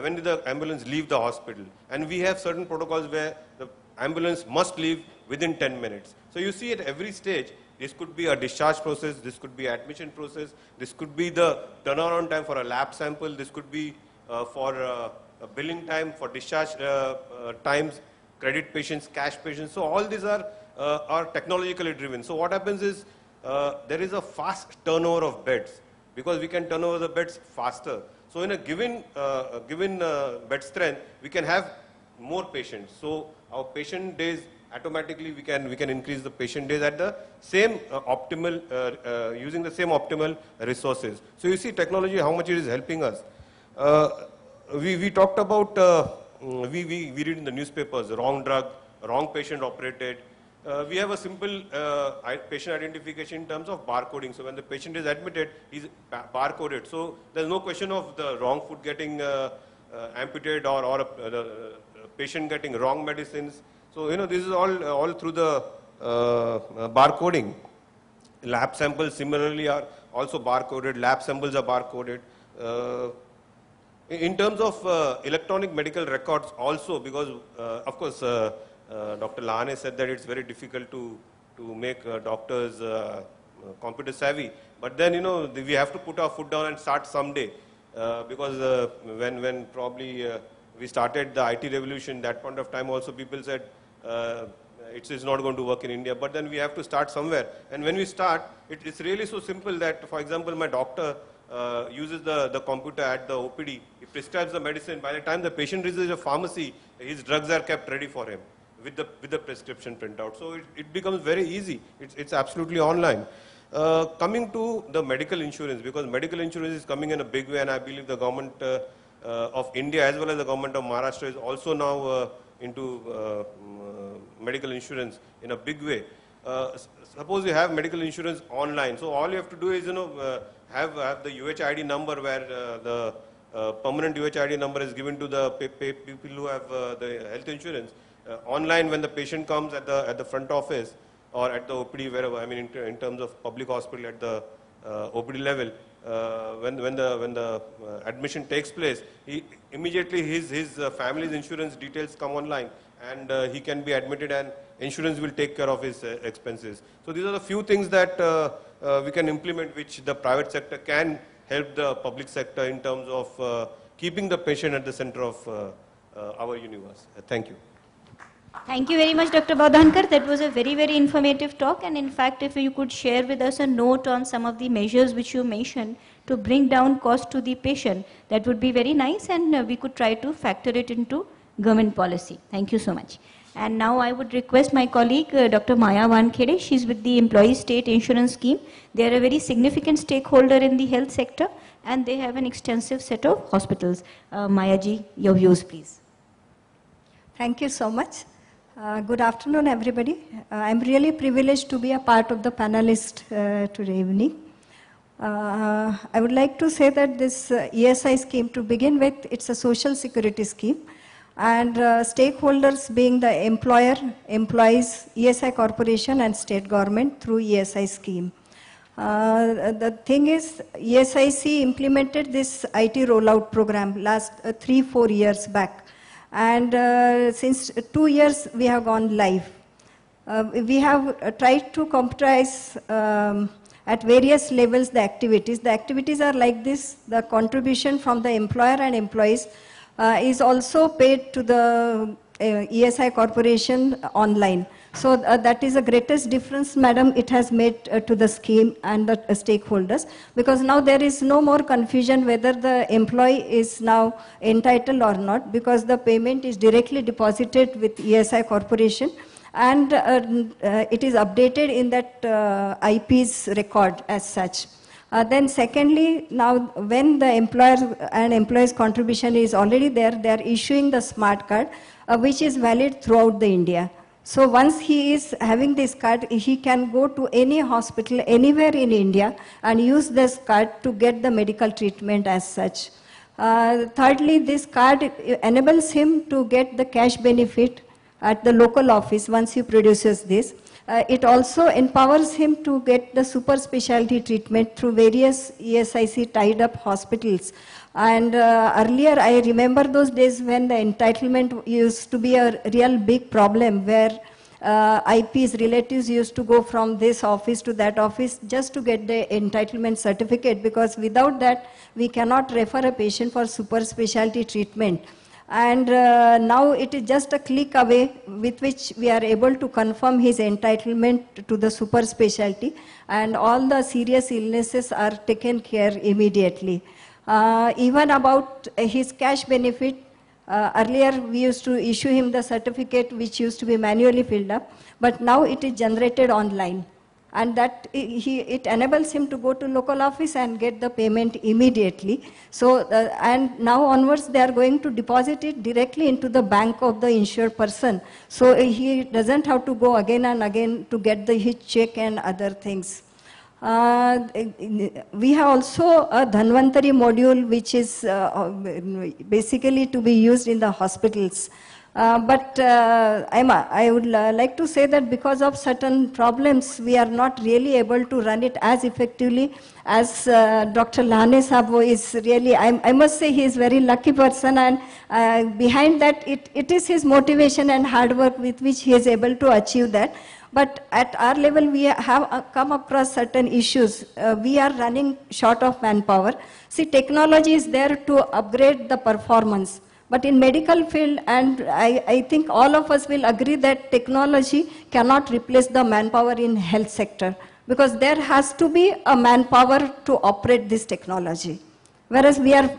when did the ambulance leave the hospital. And we have certain protocols where the ambulance must leave within 10 minutes. So you see at every stage, this could be a discharge process, this could be admission process, this could be the turnaround time for a lab sample, this could be for a billing time, for discharge times, credit patients, cash patients. So all these are technologically driven. So what happens is, there is a fast turnover of beds, because we can turn over the beds faster. So in a given bed strength, we can have more patients. So our patient days, automatically we can increase the patient days at the same optimal, using the same optimal resources. So you see technology, how much it is helping us. We talked about, we read in the newspapers, wrong drug, wrong patient operated. We have a simple patient identification in terms of barcoding. So when the patient is admitted, he's barcoded. So there's no question of the wrong food getting amputated or the patient getting wrong medicines. So, this is all through the barcoding. Lab samples similarly are also barcoded. Lab samples are barcoded. In terms of electronic medical records also, because of course Dr. Lahane said that it's very difficult to make doctors computer savvy. But then, we have to put our foot down and start someday. Because when probably we started the IT revolution, that point of time also people said, it's not going to work in India, but then we have to start somewhere. And when we start, it's really so simple that, for example, my doctor uses the computer at the OPD, he prescribes the medicine. By the time the patient reaches a pharmacy, his drugs are kept ready for him with the prescription printout. So it becomes very easy. It's absolutely online. Coming to the medical insurance, because medical insurance is coming in a big way, and I believe the government of India as well as the government of Maharashtra is also now into medical insurance in a big way. Suppose you have medical insurance online, so all you have to do is have the UHID number, where the permanent UHID number is given to the people who have the health insurance. Online, when the patient comes at the front office or at the OPD, wherever, I mean in terms of public hospital at the OPD level, when the admission takes place, immediately his family's insurance details come online, and he can be admitted, and insurance will take care of his expenses. So these are the few things that we can implement, which the private sector can help the public sector in terms of keeping the patient at the center of our universe. Thank you. Thank you very much, Dr. Bodhankar. That was a very, very informative talk. And in fact, if you could share with us a note on some of the measures which you mentioned to bring down cost to the patient, that would be very nice, and we could try to factor it into government policy. Thank you so much. And now I would request my colleague, Dr. Maya Wankhede. She's with the Employee State Insurance Scheme. They are a very significant stakeholder in the health sector, and they have an extensive set of hospitals. Maya ji, your views, please. Thank you so much. Good afternoon, everybody. I'm really privileged to be a part of the panelist today evening. I would like to say that this ESI scheme, to begin with, it's a social security scheme. And stakeholders being the employer, employees, ESI corporation and state government through ESI scheme. The thing is, ESIC implemented this IT rollout program last 3-4 years back. And since 2 years, we have gone live. We have tried to computerize at various levels the activities. The activities are like this: the contribution from the employer and employees is also paid to the ESI corporation online. So that is the greatest difference, madam, it has made to the scheme and the stakeholders, because now there is no more confusion whether the employee is now entitled or not, because the payment is directly deposited with ESI corporation, and it is updated in that IP's record as such. Then secondly, now when the employer and employee's contribution is already there, they are issuing the smart card, which is valid throughout the India. So once he is having this card, he can go to any hospital anywhere in India and use this card to get the medical treatment as such. Thirdly, this card enables him to get the cash benefit at the local office once he produces this. It also empowers him to get the super specialty treatment through various ESIC tied up hospitals. And earlier, I remember those days when the entitlement used to be a real big problem, where IP's relatives used to go from this office to that office just to get the entitlement certificate, because without that, we cannot refer a patient for super specialty treatment. And now it is just a click away with which we are able to confirm his entitlement to the super specialty, and all the serious illnesses are taken care immediately. Even about his cash benefit, earlier we used to issue him the certificate which used to be manually filled up, but now it is generated online. And that it enables him to go to local office and get the payment immediately. So, and now onwards they are going to deposit it directly into the bank of the insured person. So he doesn't have to go again and again to get his check and other things. We have also a Dhanvantari module, which is basically to be used in the hospitals. But I would like to say that because of certain problems, we are not really able to run it as effectively as Dr. Lane Sabo is really, I must say he is a very lucky person, and behind that it is his motivation and hard work with which he is able to achieve that. But at our level, we have come across certain issues. We are running short of manpower. See, technology is there to upgrade the performance. But in medical field, and I think all of us will agree that technology cannot replace the manpower in health sector, because there has to be a manpower to operate this technology. Whereas we are,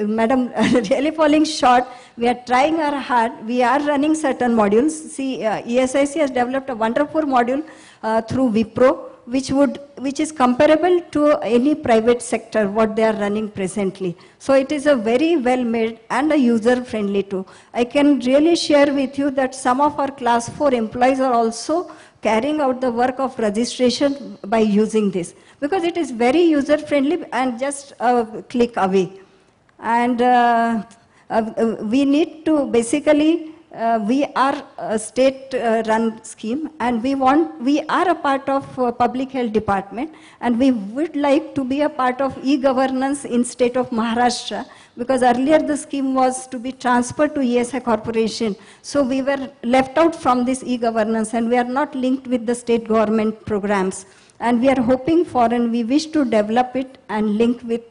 madam, really falling short. We are trying our hard. We are running certain modules. See, ESIC has developed a wonderful module through Wipro, which is comparable to any private sector, what they are running presently. So it is a very well made and a user friendly too. I can really share with you that some of our class 4 employees are also carrying out the work of registration by using this, because it is very user friendly and just a click away. And we need to basically, we are a state-run scheme, and we are a part of public health department, and we would like to be a part of e-governance in state of Maharashtra, because earlier the scheme was to be transferred to ESI corporation. So we were left out from this e-governance, and we are not linked with the state government programs. And we are hoping for and we wish to develop it and link with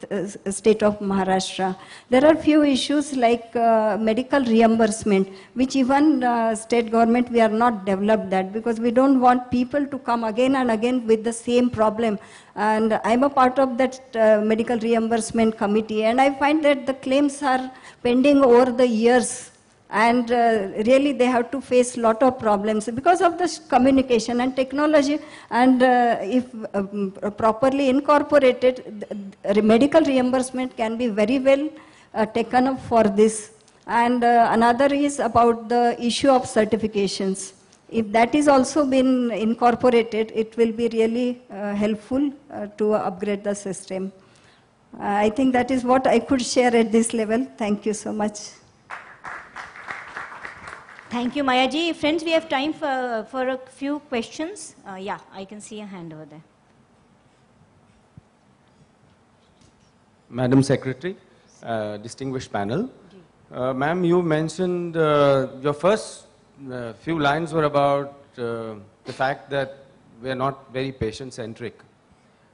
state of Maharashtra. There are few issues like medical reimbursement, which even state government, we are not developed that because we don't want people to come again and again with the same problem. And I'm a part of that medical reimbursement committee, and I find that the claims are pending over the years. And really they have to face a lot of problems because of this communication and technology, and if properly incorporated, medical reimbursement can be very well taken up for this. And another is about the issue of certifications. If that is also been incorporated, it will be really helpful to upgrade the system. I think that is what I could share at this level. Thank you so much. Thank you, Maya ji. Friends, we have time for a few questions. Yeah, I can see a hand over there. Madam Secretary, distinguished panel. Ma'am, you mentioned your first few lines were about the fact that we are not very patient-centric.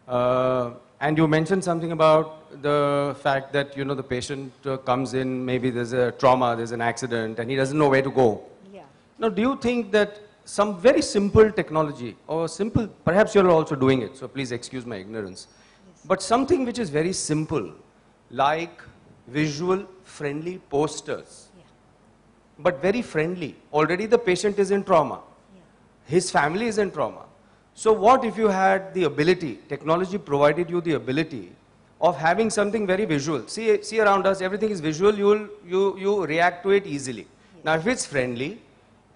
And you mentioned something about the fact that, you know, the patient comes in, maybe there's a trauma, there's an accident, and he doesn't know where to go. Yeah. Now, do you think that some very simple technology, or simple, perhaps you're also doing it, so please excuse my ignorance, yes, but something which is very simple, like visual friendly posters, yeah, but very friendly. Already the patient is in trauma. Yeah. His family is in trauma. So what if you had the ability, technology provided you the ability of having something very visual. See around us, everything is visual, you react to it easily. Yes. Now if it's friendly,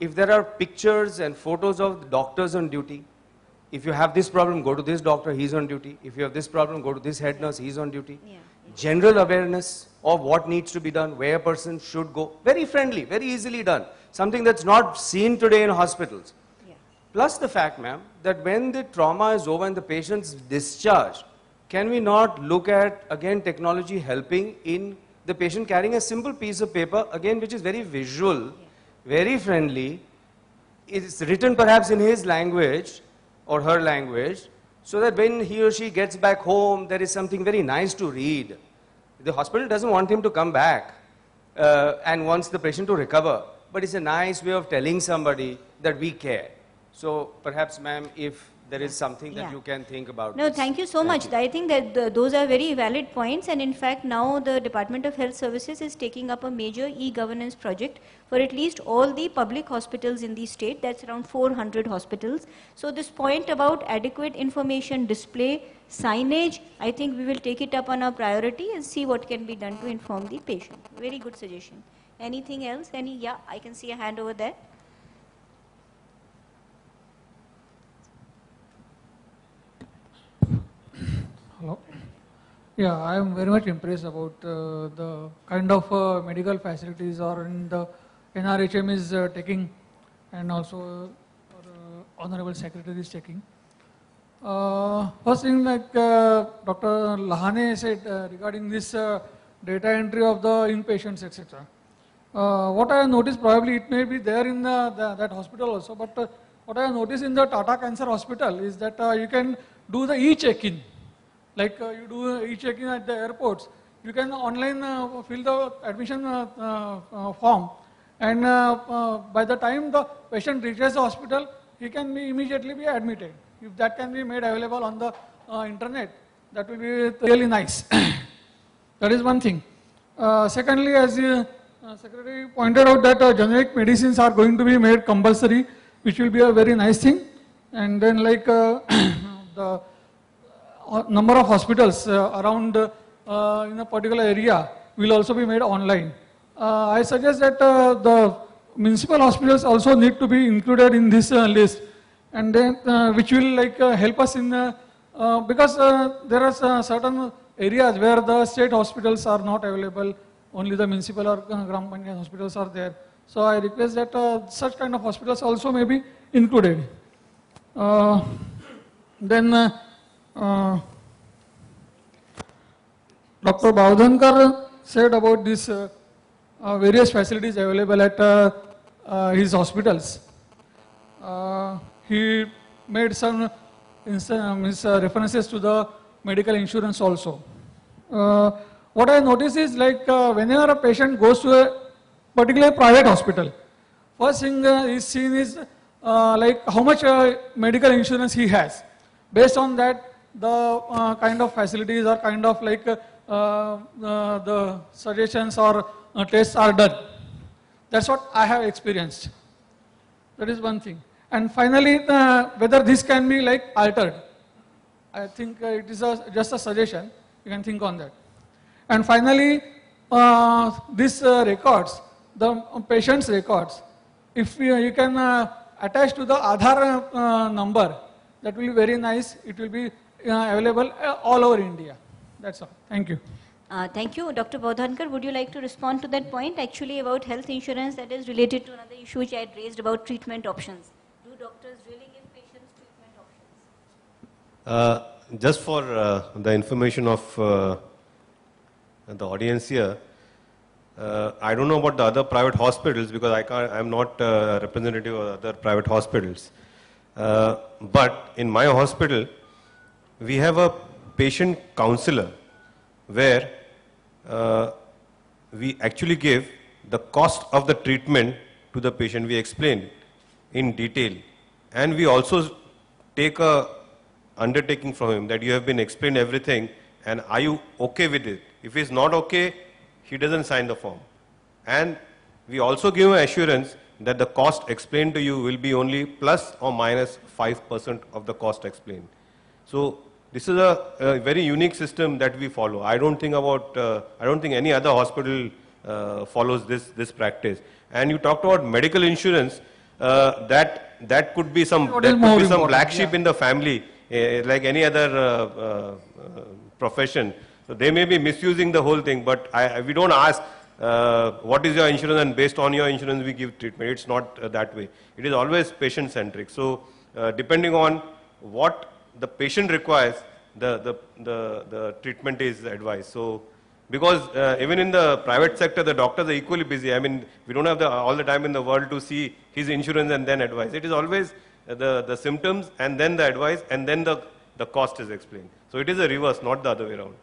if there are pictures and photos of the doctors on duty, if you have this problem, go to this doctor, he's on duty. If you have this problem, go to this head nurse, he's on duty. Yeah. General awareness of what needs to be done, where a person should go. Very friendly, very easily done. Something that's not seen today in hospitals. Plus the fact, ma'am, that when the trauma is over and the patient's discharged, can we not look at, again, technology helping in the patient carrying a simple piece of paper, again, which is very visual, yeah, very friendly. It's written perhaps in his language or her language, so that when he or she gets back home, there is something very nice to read. The hospital doesn't want him to come back and wants the patient to recover, but it's a nice way of telling somebody that we care. So perhaps, ma'am, if there is something that you can think about. No, thank you so much. I think that those are very valid points, and in fact now the Department of Health Services is taking up a major e-governance project for at least all the public hospitals in the state. That's around 400 hospitals. So this point about adequate information display, signage, I think we will take it up on our priority and see what can be done to inform the patient. Very good suggestion. Anything else? Yeah, I can see a hand over there. Hello. Yeah, I am very much impressed about the kind of medical facilities or in the NRHM is taking, and also Honorable Secretary is taking. First thing, like Dr. Lahane said regarding this data entry of the inpatients, etc. What I have noticed, probably it may be there in that hospital also, but what I have noticed in the Tata Cancer Hospital is that you can do the e-check-in. Like you do e-check-in at the airports, you can online fill the admission form, and by the time the patient reaches the hospital, he can immediately be admitted. If that can be made available on the internet, that will be really nice. That is one thing. Secondly, as the Secretary pointed out, that generic medicines are going to be made compulsory, which will be a very nice thing. And then like the number of hospitals around in a particular area will also be made online. I suggest that the municipal hospitals also need to be included in this list, and then which will like help us in because there are certain areas where the state hospitals are not available, only the municipal or Gram Panchayat hospitals are there. So I request that such kind of hospitals also may be included. Then Dr. Bhavdankar said about this various facilities available at his hospitals. He made some references to the medical insurance also. What I notice is like whenever a patient goes to a particular private hospital, first thing is seen is like how much medical insurance he has. Based on that, the kind of facilities or kind of like the suggestions or tests are done. That's what I have experienced. That is one thing. And finally, whether this can be like altered. I think it is just a suggestion. You can think on that. And finally, these records, the patient's records, if you can attach to the Aadhaar number, that will be very nice. It will be available all over India. That's all. Thank you. Thank you. Dr. Bodhankar, would you like to respond to that point actually about health insurance that is related to another issue which I had raised about treatment options? Do doctors really give patients treatment options? Just for the information of the audience here, I don't know about the other private hospitals because I'm not a representative of other private hospitals. But in my hospital, we have a patient counselor where we actually give the cost of the treatment to the patient. We explain in detail. And we also take a undertaking from him that you have been explained everything and are you okay with it? If he's not okay, he doesn't sign the form. And we also give an assurance that the cost explained to you will be only plus or minus 5% of the cost explained. So this is a very unique system that we follow. I don't think any other hospital follows this practice. And you talked about medical insurance, that could be some black sheep in the family, like any other profession. So they may be misusing the whole thing, but we don't ask what is your insurance and based on your insurance we give treatment. It's not that way. It is always patient-centric. So depending on what the patient requires, the treatment is advised. So because even in the private sector, the doctors are equally busy. I mean, we don't have all the time in the world to see his insurance and then advise. It is always the symptoms and then the advice and then the cost is explained. So it is a reverse, not the other way around.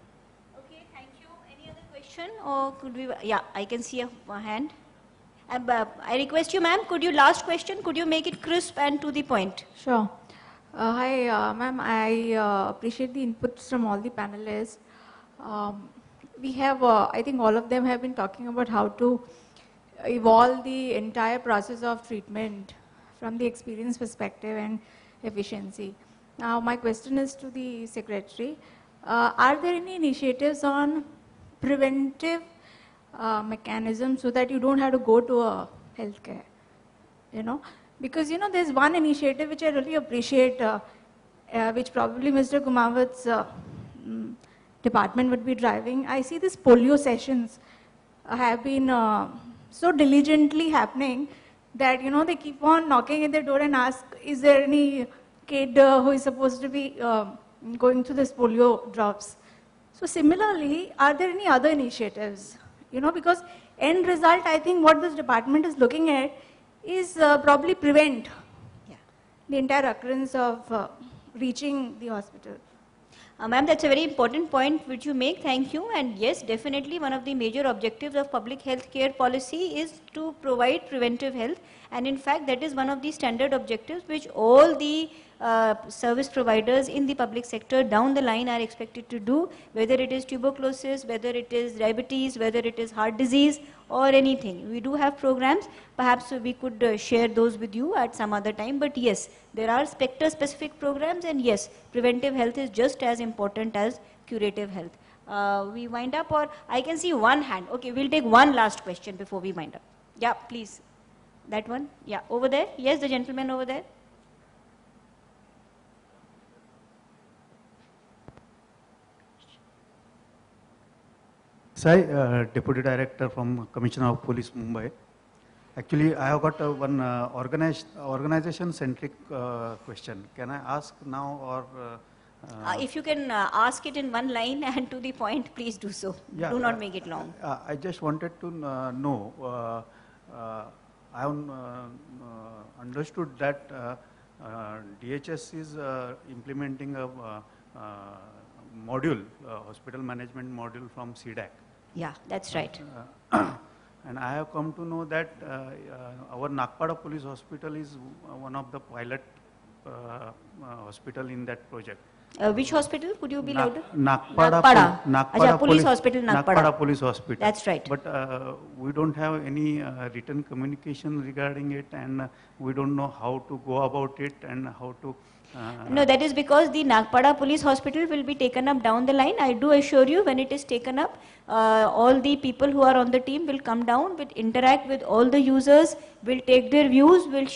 Or could we, yeah, I can see a hand. I request you, ma'am, could you, last question, could you make it crisp and to the point? Sure. Hi, ma'am, I appreciate the inputs from all the panelists. We have, I think all of them have been talking about how to evolve the entire process of treatment from the experience perspective and efficiency. Now, my question is to the Secretary. Are there any initiatives on preventive mechanism so that you don't have to go to a healthcare, because there's one initiative which I really appreciate, which probably Mr. Kumawat's department would be driving. I see these polio sessions have been so diligently happening that they keep on knocking at the door and ask, is there any kid who is supposed to be going through this polio drops? So similarly, are there any other initiatives? Because end result, I think what this department is looking at is probably prevent the entire occurrence of reaching the hospital. Ma'am, that's a very important point which you make. Thank you. And yes, definitely one of the major objectives of public health care policy is to provide preventive health. And in fact, that is one of the standard objectives which all the service providers in the public sector down the line are expected to do, whether it is tuberculosis, whether it is diabetes, whether it is heart disease or anything. We do have programs. Perhaps we could share those with you at some other time. But yes, there are sector-specific programs, and yes, preventive health is just as important as curative health. We wind up, or I can see one hand. Okay, we'll take one last question before we wind up. Yeah, please. That one? Yeah, over there. Yes, the gentleman over there. Sai, Deputy Director from Commissioner of Police, Mumbai. Actually, I have got one organization-centric question. Can I ask now or? If you can ask it in one line and to the point, please do so. Yeah, do not make it long. I just wanted to know, I have understood that DHS is implementing a module, hospital management module from CDAC. Yeah, that's right. And I have come to know that our Nagpada Police Hospital is one of the pilot hospital in that project. Which hospital? Could you be louder? Nagpada Police Hospital, Nagpada. Police Hospital. That's right. But we don't have any written communication regarding it, and we don't know how to go about it and how to. No, that is because the Nagpada Police Hospital will be taken up down the line. I do assure you, when it is taken up, all the people who are on the team will come down, will interact with all the users, will take their views, will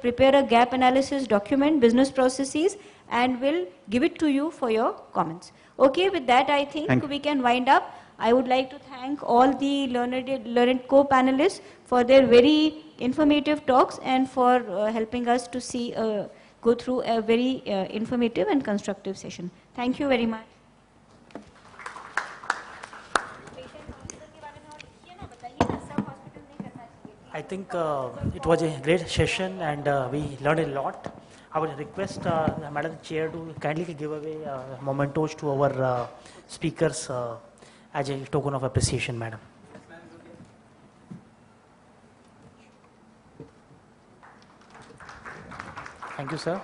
prepare a gap analysis document, business processes, and will give it to you for your comments. Okay, with that I think we can wind up. I would like to thank all the learned co-panelists for their very informative talks and for helping us to see go through a very informative and constructive session. Thank you very much. I think it was a great session and we learned a lot. I would request Madam Chair to kindly give away mementos to our speakers as a token of appreciation, Madam. Thank you, sir.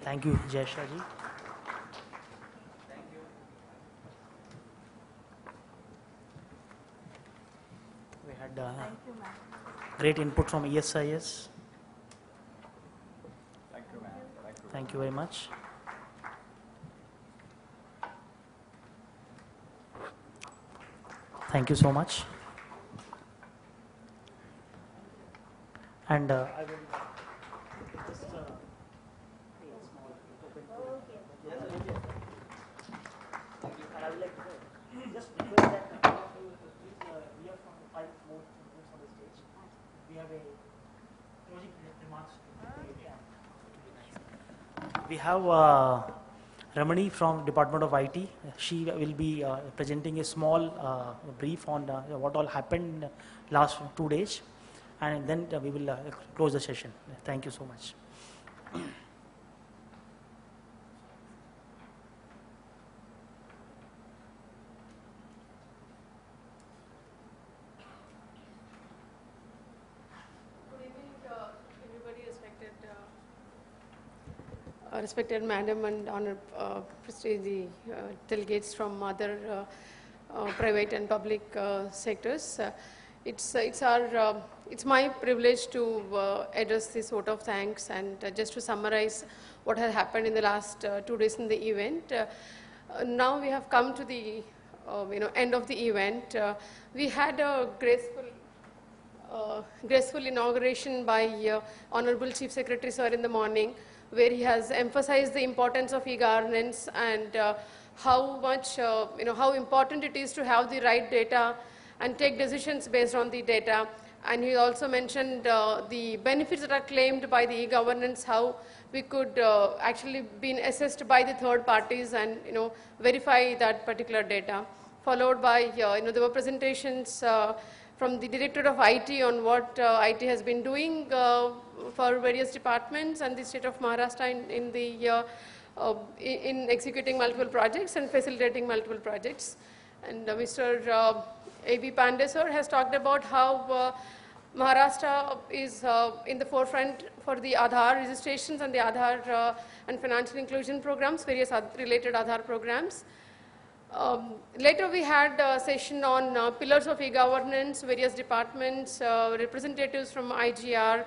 Thank you, Jaysha ji. We had great input from ESIS. Thank you, ma'am. Thank you very much. Thank you so much. And I will just and I would like to just request that we are from 5 more groups on the stage. We have a closing remarks. We have Ramani from Department of IT. She will be presenting a small brief on what all happened last 2 days. And then we will close the session. Thank you so much. Good evening, everybody, respected Madam and Honored prestigious delegates from other private and public sectors. It's my privilege to address this vote of thanks and just to summarize what has happened in the last 2 days in the event. Now we have come to the end of the event. We had a graceful inauguration by Honorable Chief Secretary Sir in the morning, where he has emphasized the importance of e-governance and how much how important it is to have the right data and take decisions based on the data. And he also mentioned the benefits that are claimed by the e-governance, how we could actually be assessed by the third parties and verify that particular data. Followed by there were presentations from the Director of IT on what IT has been doing for various departments and the state of Maharashtra in executing multiple projects and facilitating multiple projects. And Mr. A.B. Pandey sir has talked about how Maharashtra is in the forefront for the Aadhaar registrations and the Aadhaar and financial inclusion programs, various related Aadhaar programs. Later we had a session on pillars of e-governance, various departments, representatives from IGR,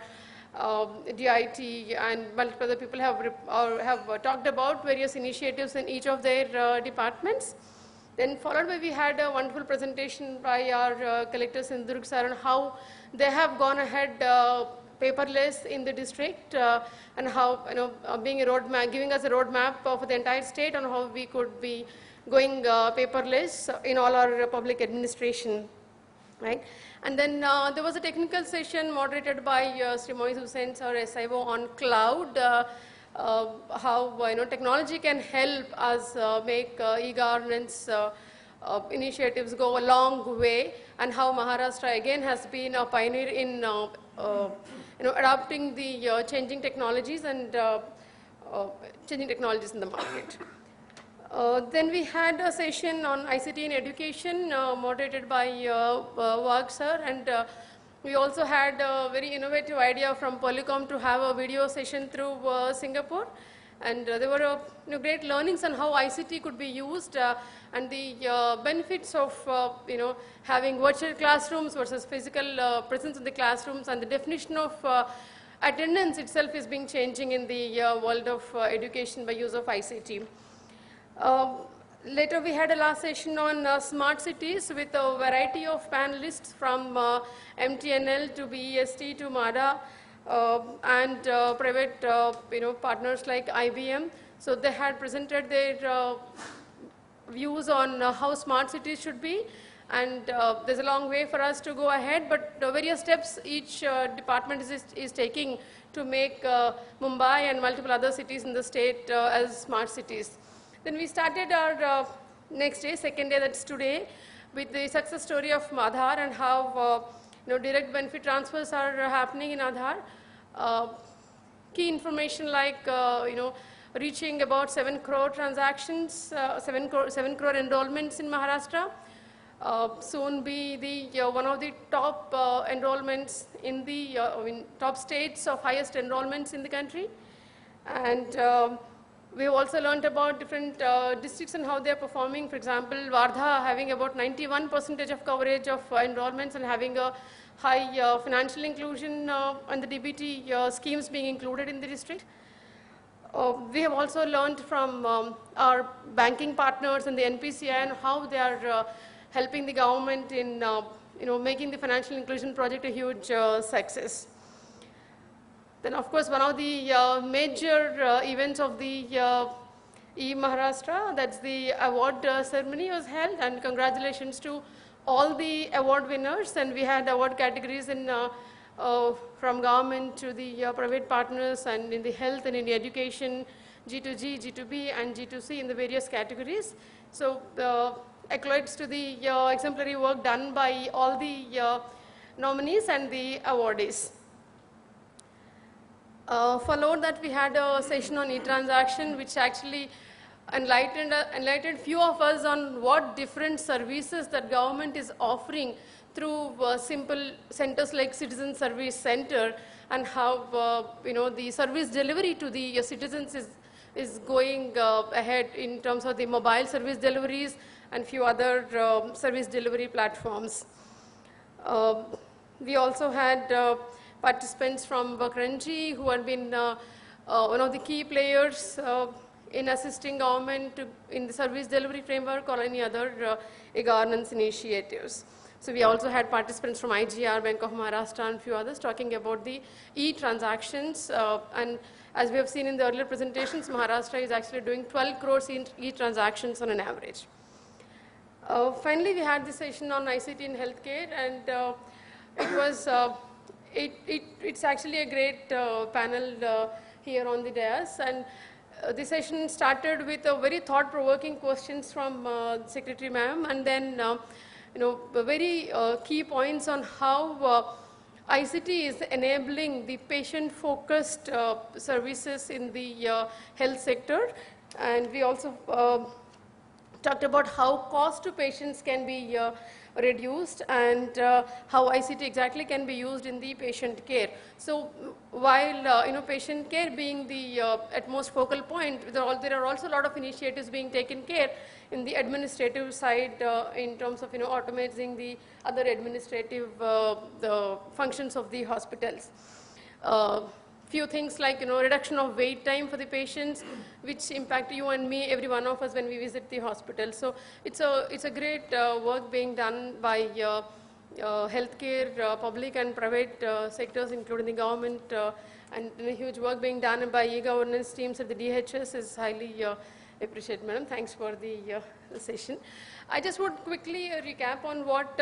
DIT and multiple other people have talked about various initiatives in each of their departments. Then followed by we had a wonderful presentation by our collector Sindhurg sir on how they have gone ahead paperless in the district and how being a roadmap, giving us a roadmap for the entire state on how we could be going paperless in all our public administration, right? And then there was a technical session moderated by Sri Moiz Hussain sir, SIO, on cloud. How technology can help us make e-governance initiatives go a long way, and how Maharashtra again has been a pioneer in adopting the changing technologies and changing technologies in the market. Then we had a session on ICT in education moderated by Wag sir, and we also had a very innovative idea from Polycom to have a video session through Singapore, and there were great learnings on how ICT could be used and the benefits of having virtual classrooms versus physical presence in the classrooms, and the definition of attendance itself is being changing in the world of education by use of ICT. Later we had a last session on smart cities with a variety of panelists from MTNL to BEST to MADA and private partners like IBM. So they had presented their views on how smart cities should be, and there's a long way for us to go ahead, but various steps each department is taking to make Mumbai and multiple other cities in the state as smart cities. Then we started our next day, second day, that's today, with the success story of Aadhaar and how direct benefit transfers are happening in Aadhaar. Key information like reaching about 7 crore transactions, 7 crore enrollments in Maharashtra. Soon be the one of the top enrollments in the top states of highest enrollments in the country, and we have also learned about different districts and how they are performing. For example, Wardha having about 91% of coverage of enrollments and having a high financial inclusion and the DBT schemes being included in the district. We have also learned from our banking partners and the NPCI and how they are helping the government in making the financial inclusion project a huge success. Then, of course, one of the major events of the eMaharashtra, that's the award ceremony, was held, and congratulations to all the award winners. And we had award categories in from government to the private partners, and in the health and in the education, G2G, G2B, and G2C in the various categories. So accolades to the exemplary work done by all the nominees and the awardees. Followed that, we had a session on e-transaction, which actually enlightened few of us on what different services that government is offering through simple centers like Citizen Service Center, and how the service delivery to the citizens is going ahead in terms of the mobile service deliveries and few other service delivery platforms. We also had participants from Bakranji, who had been one of the key players in assisting government in the service delivery framework or any other e-governance initiatives. So we also had participants from IGR, Bank of Maharashtra, and a few others talking about the e-transactions. And as we have seen in the earlier presentations, Maharashtra is actually doing 12 crores in e-transactions on an average. Finally, we had the session on ICT in healthcare, and it was it's actually a great panel here on the dais, and the session started with a very thought-provoking questions from Secretary Ma'am, and then very key points on how ICT is enabling the patient-focused services in the health sector, and we also talked about how cost to patients can be reduced, and how ICT exactly can be used in the patient care. So while patient care being the at most focal point, there are also a lot of initiatives being taken care in the administrative side in terms of automating the other administrative the functions of the hospitals. Few things like reduction of wait time for the patients, which impact you and me, every one of us, when we visit the hospital. So it's a great work being done by healthcare, public and private sectors, including the government, and huge work being done by e-governance teams at the DHS is highly appreciated, madam. Thanks for the session. I just would quickly recap on what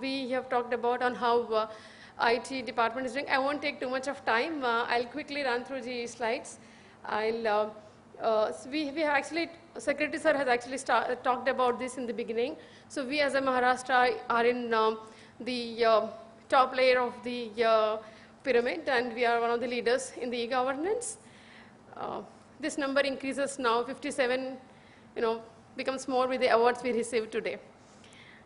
we have talked about on how IT department is doing. I won't take too much of time. I'll quickly run through the slides. I'll So we have actually, Secretary Sir has actually talked about this in the beginning. So we as a Maharashtra are in the top layer of the pyramid, and we are one of the leaders in the e-governance. This number increases now, 57, becomes more with the awards we received today,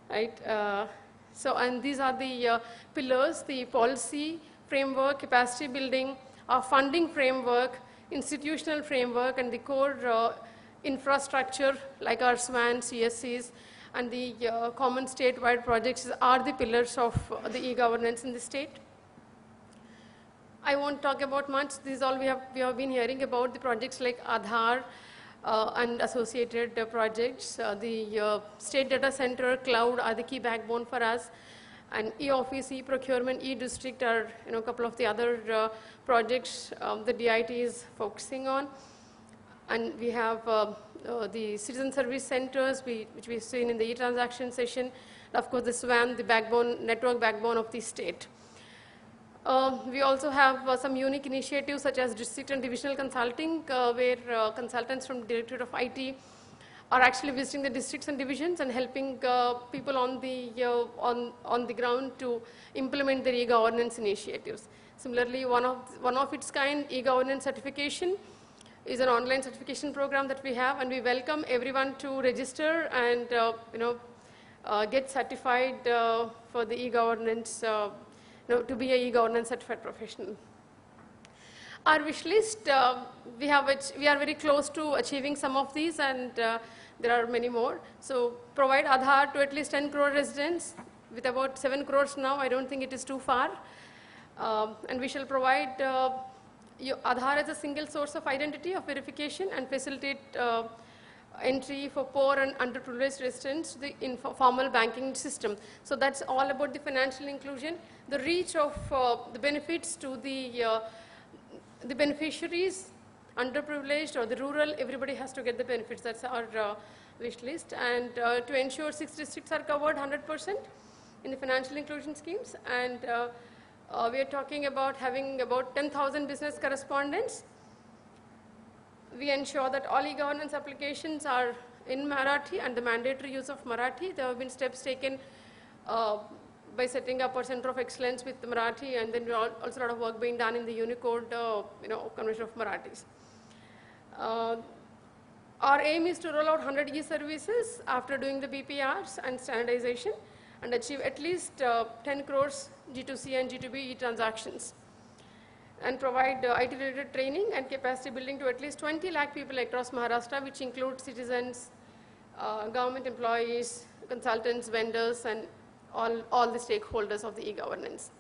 right? And these are the pillars: the policy framework, capacity building, our funding framework, institutional framework, and the core infrastructure like our SWAN, CSCs, and the common statewide projects are the pillars of the e-governance in the state. I won't talk about much. This is all we have been hearing about, the projects like Aadhaar and associated projects. The state data center, cloud are the key backbone for us. And e-office, e-procurement, e-district are a couple of the other projects the DIT is focusing on. And we have the citizen service centers, which we've seen in the e-transaction session. And of course, the SWAN, the network backbone of the state. We also have some unique initiatives such as district and divisional consulting, where consultants from Directorate of IT are actually visiting the districts and divisions and helping people on the ground to implement their e-governance initiatives. Similarly, one of its kind, e-governance certification, is an online certification program that we have, and we welcome everyone to register and get certified for the e-governance, to be a e-governance certified professional. Our wish list, we are very close to achieving some of these, and there are many more. So provide Aadhaar to at least 10 crore residents. With about 7 crores now, I don't think it is too far. And we shall provide Aadhaar as a single source of identity of verification and facilitate entry for poor and underprivileged residents to the informal banking system. So that's all about the financial inclusion. The reach of the benefits to the beneficiaries, underprivileged or the rural, everybody has to get the benefits. That's our wish list. And to ensure 6 districts are covered 100% in the financial inclusion schemes. And we are talking about having about 10,000 business correspondents. We ensure that all e-governance applications are in Marathi and the mandatory use of Marathi. There have been steps taken by setting up our Center of Excellence with Marathi, and then also a lot of work being done in the Unicode, conversion of Marathis. Our aim is to roll out 100 e-services after doing the BPRs and standardization, and achieve at least 10 crores G2C and G2B e-transactions, and provide IT-related training and capacity building to at least 20 lakh people across Maharashtra, which include citizens, government employees, consultants, vendors, and all the stakeholders of the e-governance.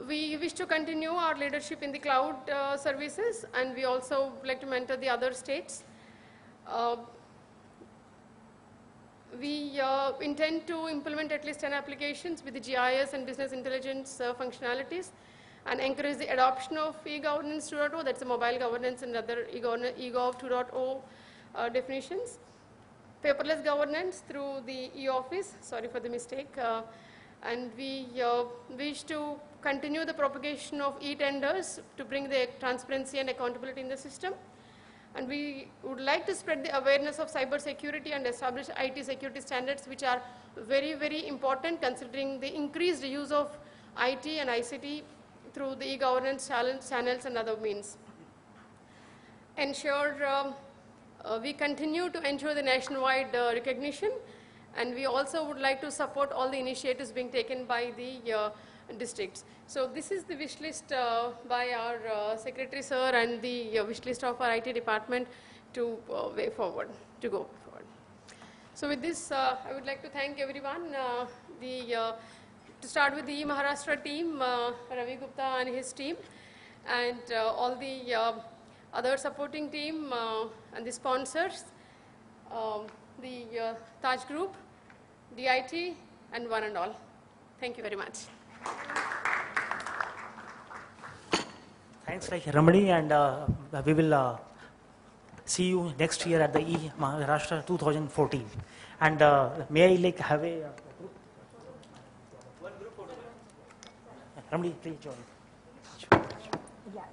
We wish to continue our leadership in the cloud services, and we also would like to mentor the other states. We intend to implement at least 10 applications with the GIS and business intelligence functionalities, and encourage the adoption of e-governance 2.0, that's the mobile governance and other e-gov 2.0 definitions. Paperless governance through the e-office, sorry for the mistake, and we wish to continue the propagation of e-tenders to bring the transparency and accountability in the system. And we would like to spread the awareness of cyber security and establish IT security standards, which are very, very important considering the increased use of IT and ICT through the e-governance channels and other means. Ensure we continue to ensure the nationwide recognition, and we also would like to support all the initiatives being taken by the districts. So this is the wish list by our Secretary Sir and the wish list of our IT department to go forward. So with this, I would like to thank everyone. To start with the eMaharashtra team, Ravi Gupta and his team, and all the other supporting team and the sponsors, the Taj Group, DIT, and one and all. Thank you very much. Thanks, Ramani, and we will see you next year at the eMaharashtra 2014. And may I have a group? Ramani, please join. Yeah.